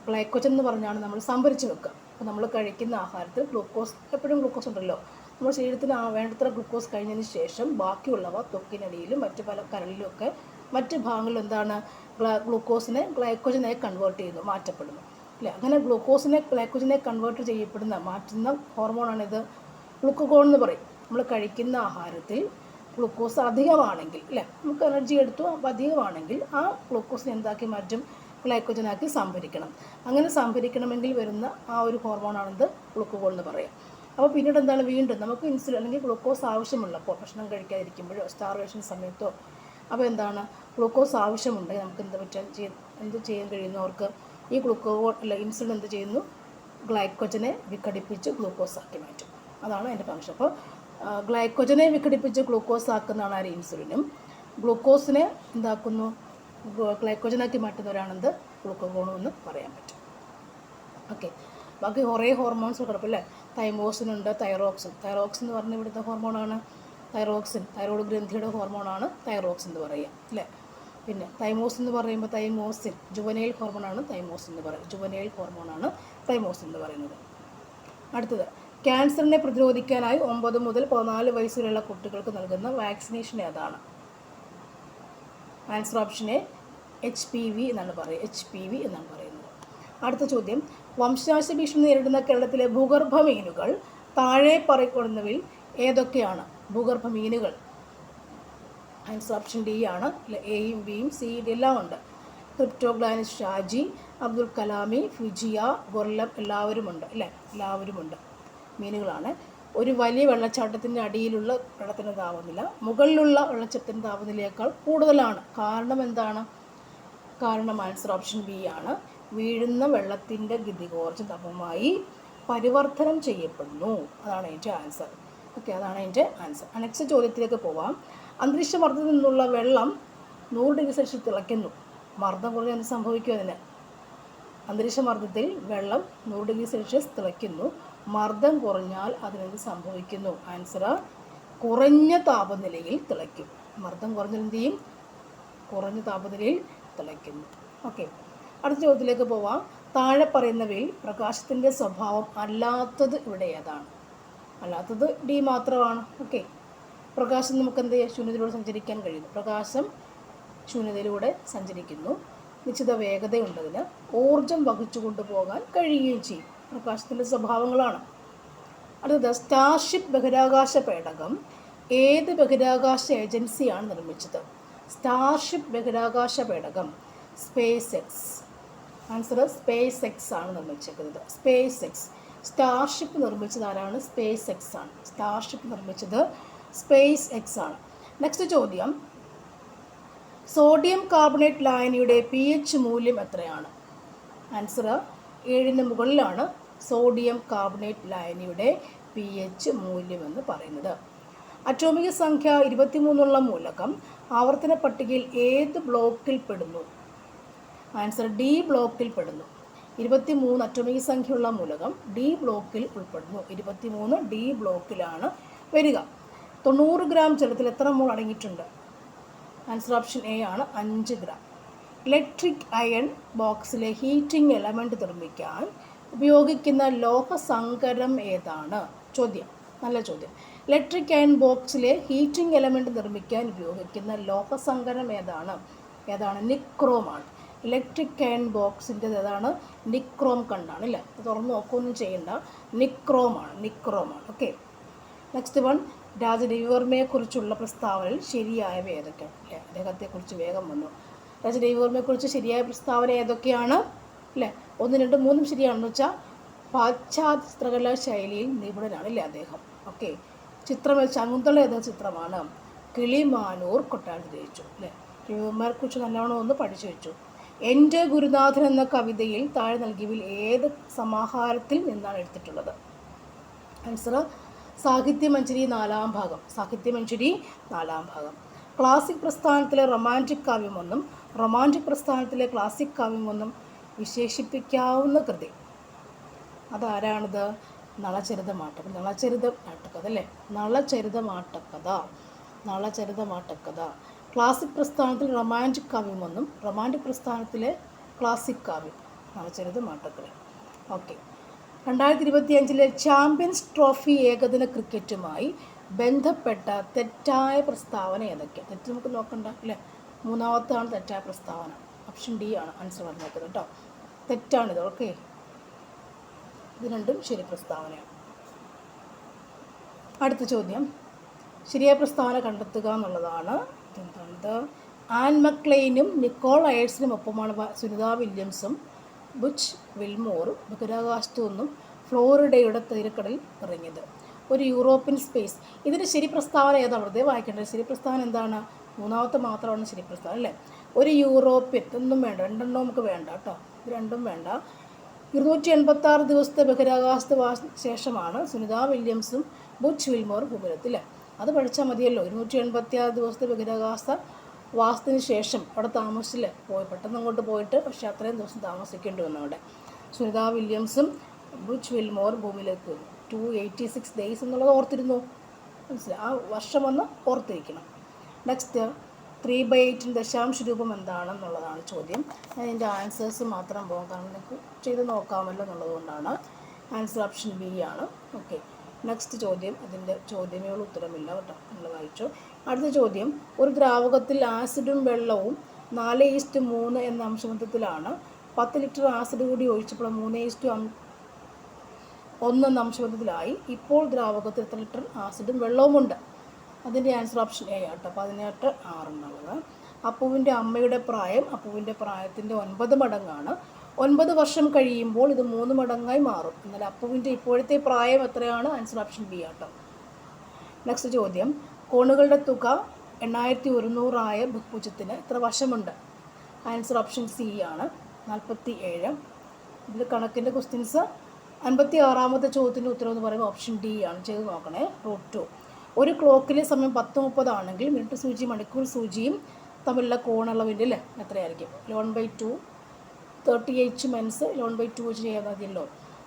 ഗ്ലൈക്കോജൻ എന്ന് പറഞ്ഞാണ് നമ്മൾ സംഭരിച്ച് വെക്കുക. അപ്പോൾ നമ്മൾ കഴിക്കുന്ന ആഹാരത്തിൽ ഗ്ലൂക്കോസ്, എപ്പോഴും ഗ്ലൂക്കോസ് ഉണ്ടല്ലോ, നമ്മുടെ ശരീരത്തിന് വേണ്ടത്ര ഗ്ലൂക്കോസ് കഴിഞ്ഞതിന് ശേഷം ബാക്കിയുള്ളവ ത്വക്കിനടിയിലും മറ്റ് പല കരളിലും ഒക്കെ മറ്റ് ഭാഗങ്ങളിലും എന്താണ്? ഗ്ലൂക്കോസിനെ ഗ്ലൈക്കോജനായി കൺവേർട്ട് ചെയ്യുന്നു, മാറ്റപ്പെടുന്നു അല്ലേ. അങ്ങനെ ഗ്ലൂക്കോസിനെ ഗ്ലൈക്കോജനെ കൺവേർട്ട് ചെയ്യപ്പെടുന്ന മാറ്റുന്ന ഹോർമോണാണിത്, ഗ്ലൂക്കഗോൺ എന്ന് പറയും. നമ്മൾ കഴിക്കുന്ന ആഹാരത്തിൽ ഗ്ലൂക്കോസ് അധികമാണെങ്കിൽ അല്ലേ, നമുക്ക് എനർജി എടുത്തു, അപ്പോൾ അധികമാണെങ്കിൽ ആ ഗ്ലൂക്കോസിനെ എന്താക്കി മാറ്റും? ഗ്ലൈക്കോജനാക്കി സംഭരിക്കണം. അങ്ങനെ സംഭരിക്കണമെങ്കിൽ വരുന്ന ആ ഒരു ഹോർമോണാണിത് ഗ്ലൂക്കഗോൺ എന്ന് പറയും. അപ്പോൾ പിന്നീട് എന്താണ്? വീണ്ടും നമുക്ക് ഇൻസുലിൻ അല്ലെങ്കിൽ ഗ്ലൂക്കോസ് ആവശ്യമുള്ളപ്പോൾ, ഭക്ഷണം കഴിക്കാതിരിക്കുമ്പോഴോ സ്റ്റാർവേഷൻ സമയത്തോ, അപ്പോൾ എന്താണ്? ഗ്ലൂക്കോസ് ആവശ്യമുണ്ടെങ്കിൽ നമുക്ക് എന്ത് ചെയ്യാൻ കഴിയുന്നവർക്ക് ഈ ഗ്ലൂക്കോൺ അല്ല ഇൻസുലിൻ എന്ത് ചെയ്യുന്നു? ഗ്ലൈക്കോജനെ വിഘടിപ്പിച്ച് ഗ്ലൂക്കോസ് ആക്കി മാറ്റും. അതാണ് അതിൻ്റെ ഫംഗ്ഷൻ. അപ്പോൾ ഗ്ലൈക്കോജനെ വിഘടിപ്പിച്ച് ഗ്ലൂക്കോസ് ആക്കുന്നതാണ് ആര്? ഇൻസുലിനും. ഗ്ലൂക്കോസിനെ എന്താക്കുന്നു? ഗ്ലൈക്കോജനാക്കി മാറ്റുന്നവരാണെന്ത്? ഗ്ലൂക്കഗോണും എന്ന് പറയാൻ പറ്റും. ഓക്കെ, ബാക്കി കുറേ ഹോർമോൺസ് കുഴപ്പമില്ലേ. തൈമോസിനുണ്ട്, തൈറോക്സിൻ. തൈറോക്സിൻ എന്ന് പറഞ്ഞാൽ ഇവിടുത്തെ ഹോർമോണാണ് തൈറോക്സിൻ, തൈറോയ്ഡ് ഗ്രന്ഥിയുടെ ഹോർമോണാണ് തൈറോക്സിൻ എന്ന് പറയുക അല്ലേ. പിന്നെ തൈമോസിൻ എന്ന് പറയുമ്പോൾ തൈമോസിൻ ജുവനൈൽ ഹോർമോണാണ് തൈമോസിൻ എന്ന് പറയുന്നത്, ജുവനൈൽ ഹോർമോണാണ് തൈമോസിൻ എന്ന് പറയുന്നത്. അടുത്തത്, ക്യാൻസറിനെ പ്രതിരോധിക്കാനായി 9 മുതൽ 14 വയസ്സിലുള്ള കുട്ടികൾക്ക് നൽകുന്ന വാക്സിനേഷൻ ഏതാണ്? ആൻസർ ഓപ്ഷൻ എ HPV എന്നാണ് പറയുക, HPV എന്നാണ് പറയുന്നത്. അടുത്ത ചോദ്യം, വംശനാശ ഭീഷണി നേരിടുന്ന കേരളത്തിലെ ഭൂഗർഭ മീനുകൾ താഴെ പറയപ്പെടുന്നവയിൽ ഏതൊക്കെയാണ്? ഭൂഗർഭ മീനുകൾ ആൻസർ ഓപ്ഷൻ ഡി ആണ്. എയും ബിയും സിയും എല്ലാം ഉണ്ട്. ക്രിപ്റ്റോഗ്ലാനിസ് ഷാജി, അബ്ദുൽ കലാമി, ഫിജിയ, ഗൊർലം എല്ലാവരുമുണ്ട് അല്ലേ, എല്ലാവരുമുണ്ട് മീനുകളാണ്. ഒരു വലിയ വെള്ളച്ചാട്ടത്തിൻ്റെ അടിയിലുള്ള വെള്ളത്തിൻ്റെ താപനില മുകളിലുള്ള വെള്ളച്ചാട്ടത്തിൻ്റെ താപനിലയേക്കാൾ കൂടുതലാണ്. കാരണം എന്താണ്? കാരണം ആൻസർ ഓപ്ഷൻ ബി ആണ്. വീഴുന്ന വെള്ളത്തിൻ്റെ ഗതികോർജ്ജ താപമായി പരിവർത്തനം ചെയ്യപ്പെടുന്നു. അതാണ് അതിൻ്റെ ആൻസർ. ഓക്കെ, അതാണ് അതിൻ്റെ ആൻസർ. നെക്സ്റ്റ് ചോദ്യത്തിലേക്ക് പോവാം. അന്തരീക്ഷ മർദ്ദത്തിൽ നിന്നുള്ള വെള്ളം 100 ഡിഗ്രി സെൽഷ്യസ് തിളയ്ക്കുന്നു. മർദ്ദം കുറഞ്ഞാൽ എന്ത് സംഭവിക്കും? അതിന് അന്തരീക്ഷ മർദ്ദത്തിൽ വെള്ളം 100 ഡിഗ്രി സെൽഷ്യസ് തിളയ്ക്കുന്നു. മർദ്ദം കുറഞ്ഞാൽ അതിനെന്ത് സംഭവിക്കുന്നു? ആൻസർ കുറഞ്ഞ താപനിലയിൽ തിളയ്ക്കും. മർദ്ദം കുറഞ്ഞാൽ എന്ത് ചെയ്യും? കുറഞ്ഞ താപനിലയിൽ തിളയ്ക്കുന്നു. ഓക്കെ, അടുത്ത ചോദ്യത്തിലേക്ക് പോവാം. താഴെ പറയുന്നവയിൽ പ്രകാശത്തിൻ്റെ സ്വഭാവം അല്ലാത്തത് ഇവിടെ ഏതാണ്? അല്ലാത്തത് ഡി മാത്രമാണ്. ഓക്കെ, പ്രകാശം നമുക്ക് എന്ത് ചെയ്യാം? ശൂന്യതയിലൂടെ സഞ്ചരിക്കാൻ കഴിയുന്നു. പ്രകാശം ശൂന്യതയിലൂടെ സഞ്ചരിക്കുന്നു. നിശ്ചിത വേഗതയുണ്ടതിന്, ഊർജം വഹിച്ചു കൊണ്ടുപോകാൻ കഴിയുകയും ചെയ്യും. പ്രകാശത്തിൻ്റെ സ്വഭാവങ്ങളാണ്. അടുത്തത്, സ്റ്റാർഷിപ്പ് ബഹിരാകാശ പേടകം ഏത് ബഹിരാകാശ ഏജൻസിയാണ് നിർമ്മിച്ചത്? സ്റ്റാർഷിപ്പ് ബഹിരാകാശ പേടകം space X. Answer space X ആണ് നിർമ്മിച്ചിരിക്കുന്നത്. Space X. സ്റ്റാർഷിപ്പ് നിർമ്മിച്ചത് ആരാണ്? സ്പേസ് എക്സ് ആണ്. സ്റ്റാർഷിപ്പ് നിർമ്മിച്ചത് സ്പേസ് എക്സ് ആണ്. നെക്സ്റ്റ് ചോദ്യം, സോഡിയം കാർബണേറ്റ് ലായനിയുടെ pH മൂല്യം എത്രയാണ്? ആൻസർ 7ന് മുകളിലാണ് സോഡിയം കാർബണേറ്റ് ലായനിയുടെ pH മൂല്യമെന്ന് പറയുന്നത്. അറ്റോമിക സംഖ്യ 23 മൂലകം ആവർത്തന പട്ടികയിൽ ഏത് ബ്ലോക്കിൽ പെടുന്നു? ആൻസർ ഡി ബ്ലോക്കിൽ പെടുന്നു. 23 അറ്റോമിക സംഖ്യയുള്ള മൂലകം ഡി ബ്ലോക്കിൽ ഉൾപ്പെടുന്നു. 23 ഡി ബ്ലോക്കിലാണ് വരിക. 90 ഗ്രാം ജലത്തിൽ എത്ര മോൾ അടങ്ങിയിട്ടുണ്ട്? ആൻസർ ഓപ്ഷൻ എ ആണ്, 5 ഗ്രാം. ഇലക്ട്രിക് അയൺ ബോക്സിലെ ഹീറ്റിംഗ് എലമെൻറ്റ് നിർമ്മിക്കാൻ ഉപയോഗിക്കുന്ന ലോഹസങ്കരം ഏതാണ്? ചോദ്യം, നല്ല ചോദ്യം. ഇലക്ട്രിക് അയൺ ബോക്സിലെ ഹീറ്റിംഗ് എലമെൻറ്റ് നിർമ്മിക്കാൻ ഉപയോഗിക്കുന്ന ലോഹസങ്കരം ഏതാണ്? നിക്രോമാണ്. ഇലക്ട്രിക് അയൺ ബോക്സിൻ്റെ ഏതാണ്? നിക്രോം കണ്ടാണ് അല്ലേ, തുറന്ന് നോക്കുകയൊന്നും ചെയ്യണ്ട, നിക്രോമാണ്. ഓക്കെ, നെക്സ്റ്റ് വൺ, രാജരവിവർമ്മയെക്കുറിച്ചുള്ള പ്രസ്താവനയിൽ ശരിയായവ ഏതൊക്കെയാണ്? അല്ലേ, അദ്ദേഹത്തെക്കുറിച്ച് വേഗം വന്നു. രാജരവിവർമ്മയെക്കുറിച്ച് ശരിയായ പ്രസ്താവന ഏതൊക്കെയാണ്? അല്ലേ? 1, 2, 3 ശരിയാണെന്ന് വെച്ചാൽ പാശ്ചാത്യ ചിത്രകലാ ശൈലിയിൽ നിപുണനാണ് അല്ലേ അദ്ദേഹം. ഓക്കെ. ചിത്രം ശകുന്തള ഏത ചിത്രമാണ്? കിളിമാനൂർ കൊട്ടാരത്തിൽ രചിച്ചു അല്ലേ? രവിവർമ്മയെക്കുറിച്ച് നല്ലോണം ഒന്ന് പഠിച്ചു വെച്ചു. എൻ്റെ ഗുരുനാഥൻ എന്ന കവിതയിൽ താഴെ നൽകിയവയിൽ ഏത് സമാഹാരത്തിൽ നിന്നാണ് എടുത്തിട്ടുള്ളത്? ആൻസർ സാഹിത്യമഞ്ജരി 4-ാം ഭാഗം. സാഹിത്യമഞ്ജരി 4-ാം ഭാഗം. ക്ലാസിക് പ്രസ്ഥാനത്തിലെ റൊമാൻറ്റിക് കാവ്യമൊന്നും റൊമാൻറ്റിക് പ്രസ്ഥാനത്തിലെ ക്ലാസിക് കാവ്യമൊന്നും വിശേഷിപ്പിക്കാവുന്ന കൃതി അതാരാണിത്? നളചരിതമാട്ടക്കഥ. നളചരിതമാട്ടക്കഥ അല്ലേ? നളചരിതമാട്ടക്കഥ. ക്ലാസിക് പ്രസ്ഥാനത്തിൽ റൊമാൻറ്റിക് കാവ്യമൊന്നും റൊമാൻറ്റിക് പ്രസ്ഥാനത്തിലെ ക്ലാസിക് കാവ്യം നളചരിതമാട്ടക്കഥ. ഓക്കെ. 2025 ചാമ്പ്യൻസ് ട്രോഫി ഏകദിന ക്രിക്കറ്റുമായി ബന്ധപ്പെട്ട തെറ്റായ പ്രസ്താവന ഏതൊക്കെ? തെറ്റ് നമുക്ക് നോക്കണ്ട അല്ലേ? 3-ാമത്താണ് തെറ്റായ പ്രസ്താവന. ഓപ്ഷൻ ഡി ആണ് ആൻസർ പറഞ്ഞേക്കുന്നത് കേട്ടോ. തെറ്റാണിത്. ഓക്കെ. ഇത് രണ്ടും ശരി പ്രസ്താവനയാണ്. അടുത്ത ചോദ്യം ശരിയായ പ്രസ്താവന കണ്ടെത്തുക എന്നുള്ളതാണ്. എന്താണിത്? ആൻ മക്ലെയിനും നിക്കോൾ അയേഴ്സിനും ഒപ്പമാണ് സുനിത വില്യംസും ബുച്ച് വിൽമോറും ബഹിരാകാശത്തു നിന്നും ഫ്ലോറിഡയുടെ തീരക്കടലിൽ ഇറങ്ങിയത്. ഒരു യൂറോപ്യൻ സ്പേസ്. ഇതിൻ്റെ ശരി പ്രസ്താവന ഏതാണ്? വെറുതെ വായിക്കേണ്ടത്. ശരി പ്രസ്താവന എന്താണ്? 3-ാമത്തെ മാത്രമാണ് ശരി പ്രസ്താവന അല്ലേ? ഒരു യൂറോപ്യൻ. ഇതൊന്നും വേണ്ട, 2 നമുക്ക് വേണ്ട കേട്ടോ. ഇത് 2 വേണ്ട. 286 ദിവസത്തെ ബഹിരാകാശത്ത് ശേഷമാണ് സുനിത വില്യംസും ബുച്ച് വിൽമോറും ഭൂമിയിലെത്തില്ലേ? അത് പഠിച്ചാൽ മതിയല്ലോ. 286 ദിവസത്തെ ബഹിരാകാശ വാസത്തിന് ശേഷം അവിടെ താമസിച്ചില്ലേ? പെട്ടെന്ന് അങ്ങോട്ട് പോയിട്ട് പക്ഷേ അത്രയും ദിവസം താമസിക്കേണ്ടി വന്നു അവിടെ. സുനിത വില്യംസും ബുച്ച് വിൽമോർ ഭൂമിയിലേക്ക് 286 days എന്നുള്ളത് ഓർത്തിരുന്നു. മനസ്സിലായി? ആ വർഷം ഒന്ന് ഓർത്തിരിക്കണം. നെക്സ്റ്റ് 3/8 ദശാംശ രൂപം എന്താണെന്നുള്ളതാണ് ചോദ്യം. ഞാൻ ഇതിൻ്റെ ആൻസേഴ്സ് മാത്രം പോകാം, കാരണം നിങ്ങൾക്ക് ചെയ്ത് നോക്കാമല്ലോ എന്നുള്ളതുകൊണ്ടാണ്. ആൻസർ ഓപ്ഷൻ ബി ആണ്. ഓക്കെ. നെക്സ്റ്റ് ചോദ്യം. അതിൻ്റെ ചോദ്യമേയുള്ള ഉത്തരമില്ല കേട്ടോ, നിങ്ങൾ വായിച്ചു. അടുത്ത ചോദ്യം. ഒരു ദ്രാവകത്തിൽ ആസിഡും വെള്ളവും 4:3 എന്ന അംശബന്ധത്തിലാണ്. 10 ലിറ്റർ ആസിഡ് കൂടി ഒഴിച്ചപ്പോൾ 3:1 എന്ന അംശബന്ധത്തിലായി. ഇപ്പോൾ ദ്രാവകത്തിൽ എത്ര ലിറ്റർ ആസിഡും വെള്ളവുമുണ്ട്? അതിൻ്റെ ആൻസർ ഓപ്ഷൻ എ ആട്ടോ. 18:6 എന്നുള്ളത്. അപ്പുവിൻ്റെ അമ്മയുടെ പ്രായം അപ്പുവിൻ്റെ പ്രായത്തിൻ്റെ 9 മടങ്ങാണ്. 9 വർഷം കഴിയുമ്പോൾ ഇത് 3 മടങ്ങായി മാറും. എന്നാൽ അപ്പുവിൻ്റെ ഇപ്പോഴത്തെ പ്രായം എത്രയാണ്? ആൻസർ ഓപ്ഷൻ ബി ആട്ടോ. നെക്സ്റ്റ് ചോദ്യം. കോണുകളുടെ തുക 8100 ആയ ബഹുഭുജത്തിന് എത്ര വശമുണ്ട്? ആൻസർ ഓപ്ഷൻ സി ആണ്, 47. ഇതിൽ കണക്കിൻ്റെ ക്വസ്റ്റ്യൻസ് 56-ാമത്തെ ചോദ്യത്തിൻ്റെ ഉത്തരം എന്ന് പറയുമ്പോൾ ഓപ്ഷൻ ഡി ആണ്. ചെയ്ത് നോക്കണേ. √2. ഒരു ക്ലോക്കിലെ സമയം 10:30 ആണെങ്കിൽ മിനിറ്റ് സൂചി മണിക്കൂർ സൂചിയും തമ്മിലുള്ള കോണളവിൻ്റെ അല്ലേ എത്രയായിരിക്കും? 11/2. 38 മൈനസ് 11/2 വെച്ച് ചെയ്യാൻ മതിയല്ലോ.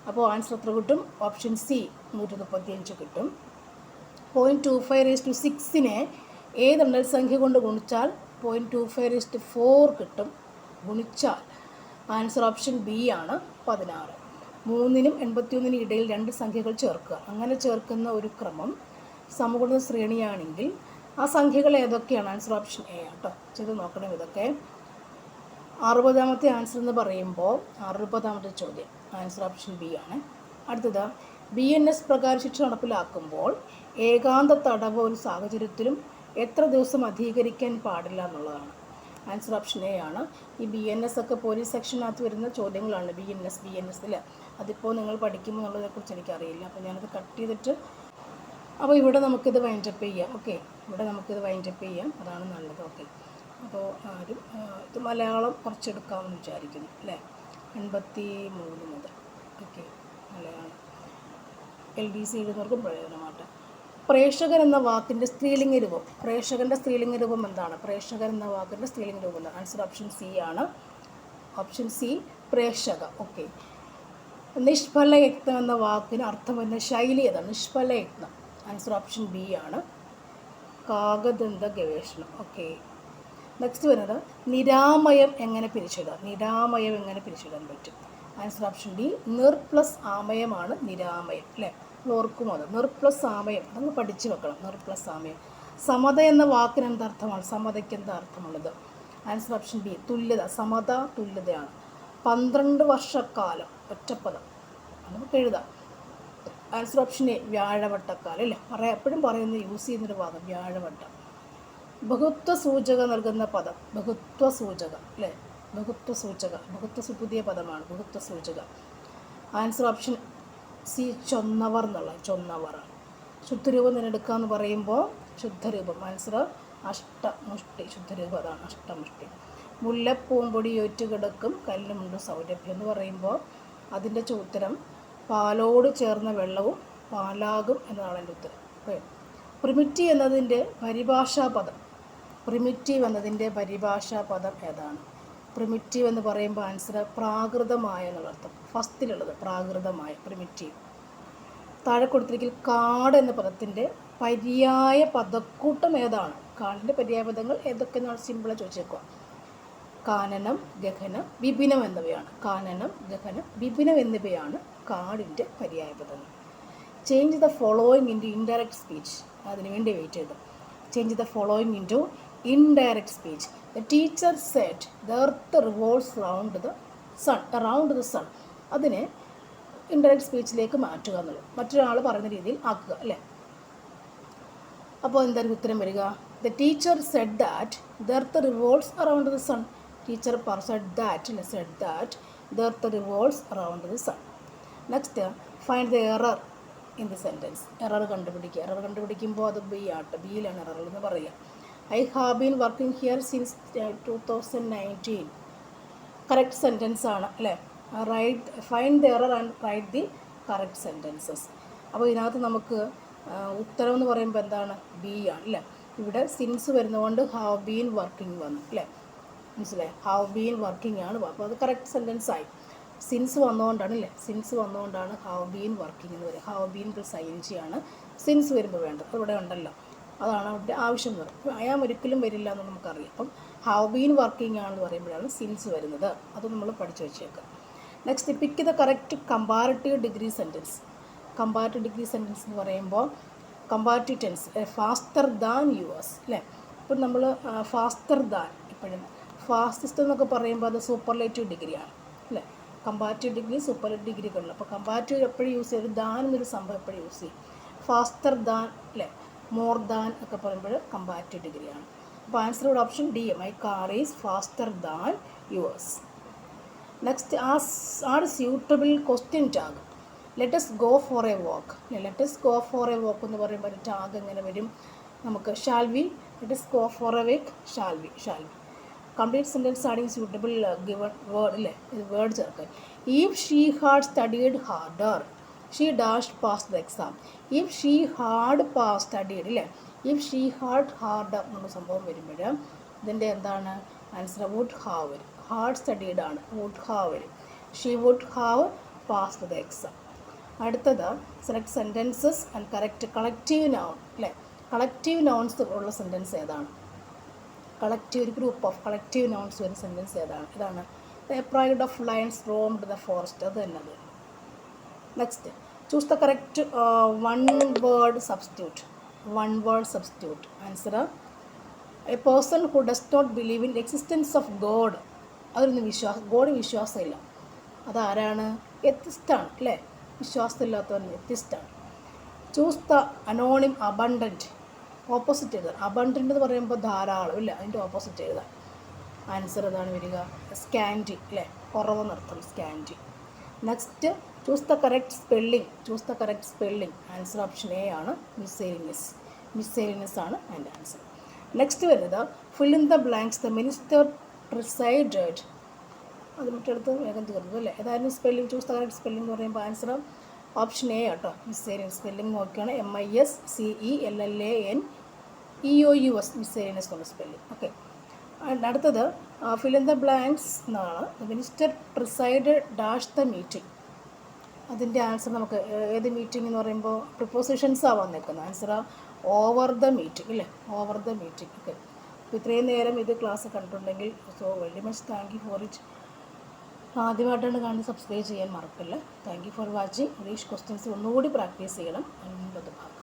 അപ്പോൾ ആൻസർ എത്ര കിട്ടും? ഓപ്ഷൻ സി 135 കിട്ടും. 0.25/6 ഏത് എണ്ണൽ സംഖ്യ കൊണ്ട് ഗുണിച്ചാൽ 0.25/4 കിട്ടും? ഗുണിച്ചാൽ ആൻസർ ഓപ്ഷൻ ബി ആണ്, 16. 3-നും 81-നും ഇടയിൽ 2 സംഖ്യകൾ ചേർക്കുക. അങ്ങനെ ചേർക്കുന്ന ഒരു ക്രമം സമഗുണ ശ്രേണിയാണെങ്കിൽ ആ സംഖ്യകൾ ഏതൊക്കെയാണ്? ആൻസർ ഓപ്ഷൻ എ ആട്ടോ. ചെയ്ത് നോക്കണം ഇതൊക്കെ. 60-ാമത്തെ ആൻസർ എന്ന് പറയുമ്പോൾ 60-ാമത്തെ ചോദ്യം ആൻസർ ഓപ്ഷൻ ബി ആണ്. അടുത്തത്. BNS പ്രകാരം ശിക്ഷ നടപ്പിലാക്കുമ്പോൾ ഏകാന്ത തടവ് ഒരു സാഹചര്യത്തിലും എത്ര ദിവസം അധികരിക്കാൻ പാടില്ല എന്നുള്ളതാണ്. ആൻസർ ഓപ്ഷൻ എ ആണ്. ഈ BNS ഒക്കെ പോലീസ് സെക്ഷനകത്ത് വരുന്ന ചോദ്യങ്ങളാണ്. BNS അല്ലേ? അതിപ്പോൾ നിങ്ങൾ പഠിക്കുമ്പോൾ എന്നുള്ളതിനെക്കുറിച്ച് എനിക്കറിയില്ല. അപ്പോൾ ഞാനത് കട്ട് ചെയ്തിട്ട് അപ്പോൾ ഇവിടെ നമുക്കിത് വൈൻഡപ്പ് ചെയ്യാം. ഓക്കെ, ഇവിടെ നമുക്കിത് വൈൻഡപ്പ് ചെയ്യാം, അതാണ് നല്ലത്. ഓക്കെ, അപ്പോൾ ആരും ഇത് മലയാളം കുറച്ചെടുക്കാമെന്ന് വിചാരിക്കുന്നു അല്ലേ? 83 മുതൽ. Okay, Malayalam LDC എഴുതുന്നവർക്കും പ്രയോജനമാട്ടെ. പ്രേക്ഷകൻ എന്ന വാക്കിൻ്റെ സ്ത്രീലിംഗ രൂപം. പ്രേക്ഷകൻ്റെ സ്ത്രീലിംഗ രൂപം എന്താണ്? പ്രേക്ഷകൻ എന്ന വാക്കിൻ്റെ സ്ത്രീലിംഗ രൂപം എന്താണ്? ആൻസർ ഓപ്ഷൻ സി ആണ്. ഓപ്ഷൻ സി, പ്രേക്ഷക. ഓക്കെ. നിഷ്ഫലയത്നം എന്ന വാക്കിന് അർത്ഥം വരുന്ന ശൈലി ഏതാണ്? നിഷ്ഫലയത്നം. ആൻസർ ഓപ്ഷൻ ബി ആണ്, കാകദന്ത ഗവേഷണം. ഓക്കെ, നെക്സ്റ്റ് വരുന്നത് നിരാമയം എങ്ങനെ പിരിച്ചിടാം? നിരാമയം എങ്ങനെ പിരിച്ചിടാൻ പറ്റും? ആൻസർ ഓപ്ഷൻ ഡി, നിർ പ്ലസ് ആമയമാണ് നിരാമയം അല്ലേ? ഓർക്കും അത്, നിർ പ്ലസ് ആമയം, അതൊന്ന് പഠിച്ചു വെക്കണം. നിർ പ്ലസ് ആമയം. സമത എന്ന വാക്കിന് എന്തർത്ഥമാണ്? സമതയ്ക്ക് എന്താ അർത്ഥമുള്ളത്? ആൻസർ ഓപ്ഷൻ ബി, തുല്യത. സമത തുല്യതയാണ്. 12 വർഷക്കാലം ഒറ്റപ്പദം നമുക്ക് എഴുതാം. ആൻസർ ഓപ്ഷൻ എ, വ്യാഴവട്ടക്കാലം അല്ലേ? എപ്പോഴും പറയുന്നത് യൂസ് ചെയ്യുന്നൊരു വാദം വ്യാഴവട്ടം. ബഹുത്വ സൂചക നൽകുന്ന പദം, ബഹുത്വ സൂചക അല്ലേ? ബഹുത്വ സൂചക. പുതിയ പദമാണ് ബഹുത്വ സൂചക. ആൻസർ ഓപ്ഷൻ സി ചൊന്നവർ എന്നുള്ളത്. ചൊന്നവറാണ്. ശുദ്ധരൂപം തിരഞ്ഞെടുക്കുക എന്ന് പറയുമ്പോൾ ശുദ്ധരൂപം. ആൻസർ അഷ്ടമുഷ്ടി. ശുദ്ധരൂപം അതാണ്, അഷ്ടമുഷ്ടി. മുല്ലപ്പൂമ്പൊടി ഏറ്റുകിടക്കും കല്ലുമുണ്ട് സൗരഭ്യം എന്ന് പറയുമ്പോൾ അതിൻ്റെ ഉത്തരം പാലോട് ചേർന്ന വെള്ളവും പാലാകും എന്നതാണ് എൻ്റെ ഉത്തരം. ഓക്കെ. പ്രിമിറ്റീവ് എന്നതിൻ്റെ പരിഭാഷാ പദം ഏതാണ്? പ്രിമിറ്റീവ് എന്ന് പറയുമ്പോൾ ആൻസർ പ്രാകൃതമായ എന്നുള്ളർത്ഥം. ഫസ്റ്റിലുള്ളത് പ്രാകൃതമായ, പ്രിമിറ്റീവ്. താഴെ കൊടുത്തിരിക്കുന്ന കാട് എന്ന പദത്തിൻ്റെ പര്യായ പദക്കൂട്ടം ഏതാണ്? കാടിൻ്റെ പര്യായ പദങ്ങൾ ഏതൊക്കെയെന്നാണ് സിമ്പിളായി ചോദിച്ചേക്കുക. കാനനം, ഗഹനം, വിപിനം എന്നിവയാണ്. കാനനം, ഗഹനം, വിപിനം എന്നിവയാണ് കാടിൻ്റെ പര്യായ പദങ്ങൾ. Change the following into indirect speech. അതിനു വേണ്ടി വെയിറ്റ് ചെയ്തു. Change the following into indirect speech. The teacher said the earth revolves around the sun. അതിനെ ഇൻഡയറക്റ്റ് സ്പീച്ചിലേക്ക് മാറ്റുക എന്നുള്ളത്, മറ്റൊരാൾ പറയുന്ന രീതിയിൽ ആക്കുക, അല്ലേ? അപ്പോൾ എന്തായാലും ഉത്തരം വരിക? The teacher said that the earth revolves around the sun. Teacher said that the earth revolves around the sun. Next, find the error in the sentence. Error കണ്ടുപിടിക്കുക. എറർ കണ്ടുപിടിക്കുമ്പോൾ അത് ബി ആട്ടെ, ബിയിലാണ് എറർ എന്ന് പറയുക. I have been working here since 2019. Correct sentence ആണ്, അല്ലേ? Find the error and write the correct sentences. അപ്പോൾ ഇതിനകത്ത് നമുക്ക് ഉത്തരം എന്ന് പറയുമ്പോൾ എന്താണ്? ബി ആണ്, അല്ലേ? ഇവിടെ സിൻസ് വരുന്നതുകൊണ്ട് ഹാവ് ബീൻ വർക്കിംഗ് വന്നു, അല്ലേ? മനസ്സിലായി? ഹാവ് ബീൻ വർക്കിംഗ് ആണ്. അപ്പോൾ അത് കറക്റ്റ് സെൻറ്റൻസ് ആയി. സിൻസ് വന്നുകൊണ്ടാണ്, അല്ലേ? സിൻസ് വന്നുകൊണ്ടാണ് ഹാവ് ബീൻ വർക്കിംഗ് എന്ന് പറയുക. ഹാവ് ബീൻ പ്ലസ് ING ആണ് സിൻസ് വരുമ്പോൾ വേണ്ടത്. ഇവിടെ ഉണ്ടല്ലോ, അതാണ് അവിടെ ആവശ്യം എന്ന് പറയും. അയാം ഒരിക്കലും വരില്ല എന്ന് നമുക്കറിയാം. അപ്പം ഹാവ് ബീൻ വർക്കിംഗ് ആണെന്ന് പറയുമ്പോഴാണ് സിൻസ് വരുന്നത്. അത് നമ്മൾ പഠിച്ചു വെച്ചേക്കുക. Next, pick the correct comparative degree sentence. Comparative degree sentence എന്ന് പറയുമ്പോൾ comparative tense, faster than yours, അല്ലേ? ഇപ്പം നമ്മൾ ഫാസ്റ്റർ ദാൻ, എപ്പോഴും ഫാസ്റ്റസ്റ്റ് എന്നൊക്കെ പറയുമ്പോൾ അത് സൂപ്പർലേറ്റീവ് ഡിഗ്രിയാണ്, അല്ലേ? കമ്പാരറ്റീവ് ഡിഗ്രി, സൂപ്പർലേറ്റീവ് ഡിഗ്രികളുണ്ട്. അപ്പോൾ കമ്പാരറ്റീവ് എപ്പോഴും യൂസ് ചെയ്യും, ദാൻ എന്നൊരു സംഭവം എപ്പോഴും യൂസ് ചെയ്യും. ഫാസ്റ്റർ ദാൻ, അല്ലേ? മോർ ദാൻ ഒക്കെ പറയുമ്പോൾ കമ്പാരറ്റീവ് ഡിഗ്രിയാണ്. അപ്പോൾ ആൻസറോട് option D, my car is faster than yours. Next, add suitable question tag. Let's go for a walk. Let's go for a walk എന്ന് പറയുമ്പോൾ ഒരു ടാഗ് എങ്ങനെ വരും? നമുക്ക് shall we, let's go for a walk, shall we. Complete sentence adding suitable given word, അല്ലേ? ഇത് word ചേർക്കാൻ. If she had studied harder she dash pass the exam. If she had studied, അല്ലേ? If she had harder എന്നുള്ള സംഭവം വരുമ്പോൾ ഇതിൻ്റെ എന്താണ് answer? Would have വരും. ഹാർഡ് സ്റ്റഡീഡ് ആണ്, വുഡ് ഹാവ് വരും. She would have passed the exam. അടുത്തത്, select sentences and correct collective noun, അല്ലേ? കളക്റ്റീവ് നൗൺസ് ഉള്ള സെൻറ്റൻസ് ഏതാണ്? കളക്റ്റീവ്, ഒരു ഗ്രൂപ്പ് ഓഫ് കളക്റ്റീവ് നൗൺസ് വരുന്ന സെൻറ്റൻസ് ഏതാണ്? ഇതാണ്. A pride of lions roamed the forest. അത് തന്നെ അത്. Next, choose the correct one word substitute. Answer, a person who does not believe in existence of God. അതൊന്നും God വിശ്വാസമില്ല. അതാരാണ്? എത്തിസ്റ്റാണ്, അല്ലേ? വിശ്വാസമില്ലാത്തവൻ എത്തിസ്റ്റാണ്. ചൂസ് ദ അനോണിം അബണ്ടൻറ്റ്. ഓപ്പോസിറ്റ് എഴുതാൻ. അബണ്ടൻ്റ് എന്ന് പറയുമ്പോൾ ധാരാളം, ഇല്ല, അതിൻ്റെ ഓപ്പോസിറ്റ് എഴുതാൻ. ആൻസർ ഏതാണ് വരിക? സ്കാൻറ്റി, അല്ലേ? കുറവെന്നർത്ഥം, scanty. Next, choose the correct spelling. Answer option A ആണ്, മിസ്സേലിനിയസ് ആണ് അതിൻ്റെ ആൻസർ. നെക്സ്റ്റ് വരുന്നത്, fill in the blanks. The minister presided. അത് മറ്റടുത്ത് വേഗം തീർന്നു, അല്ലേ? ഏതായാലും spelling, choose the correct spelling എന്ന് പറയുമ്പോൾ ആൻസർ ഓപ്ഷൻ എ കേട്ടോ, മിസ്സേലിയൻ. സ്പെല്ലിംഗ് നോക്കുകയാണ്, MISCELLANEOUS, മിസ്സേലിയസ് എന്നുള്ള സ്പെല്ലിംഗ്. ഓക്കെ. അടുത്തത്, ഫിൽ ഇൻ ദ ബ്ലാങ്ക്സ് എന്നാണ്. The minister പ്രിസൈഡ് dash the meeting. അതിൻ്റെ ആൻസർ നമുക്ക് ഏത് മീറ്റിംഗ് എന്ന് പറയുമ്പോൾ പ്രിപ്പോസിഷൻസ് ആവാൻ നിൽക്കുന്നത്. ആൻസർ ഓവർ ദ മീറ്റിംഗ്, ഇല്ലേ? Over the meeting. ഓക്കെ. അപ്പോൾ ഇത്രയും നേരം ഇത് ക്ലാസ് കണ്ടിട്ടുണ്ടെങ്കിൽ very much thank you for it. ആദ്യമായിട്ടാണ് കാണുന്നത്, സബ്സ്ക്രൈബ് ചെയ്യാൻ മറക്കില്ല. Thank you for watching. English questions ഒന്നുകൂടി പ്രാക്ടീസ് ചെയ്യണം. 9 ഭാഗം.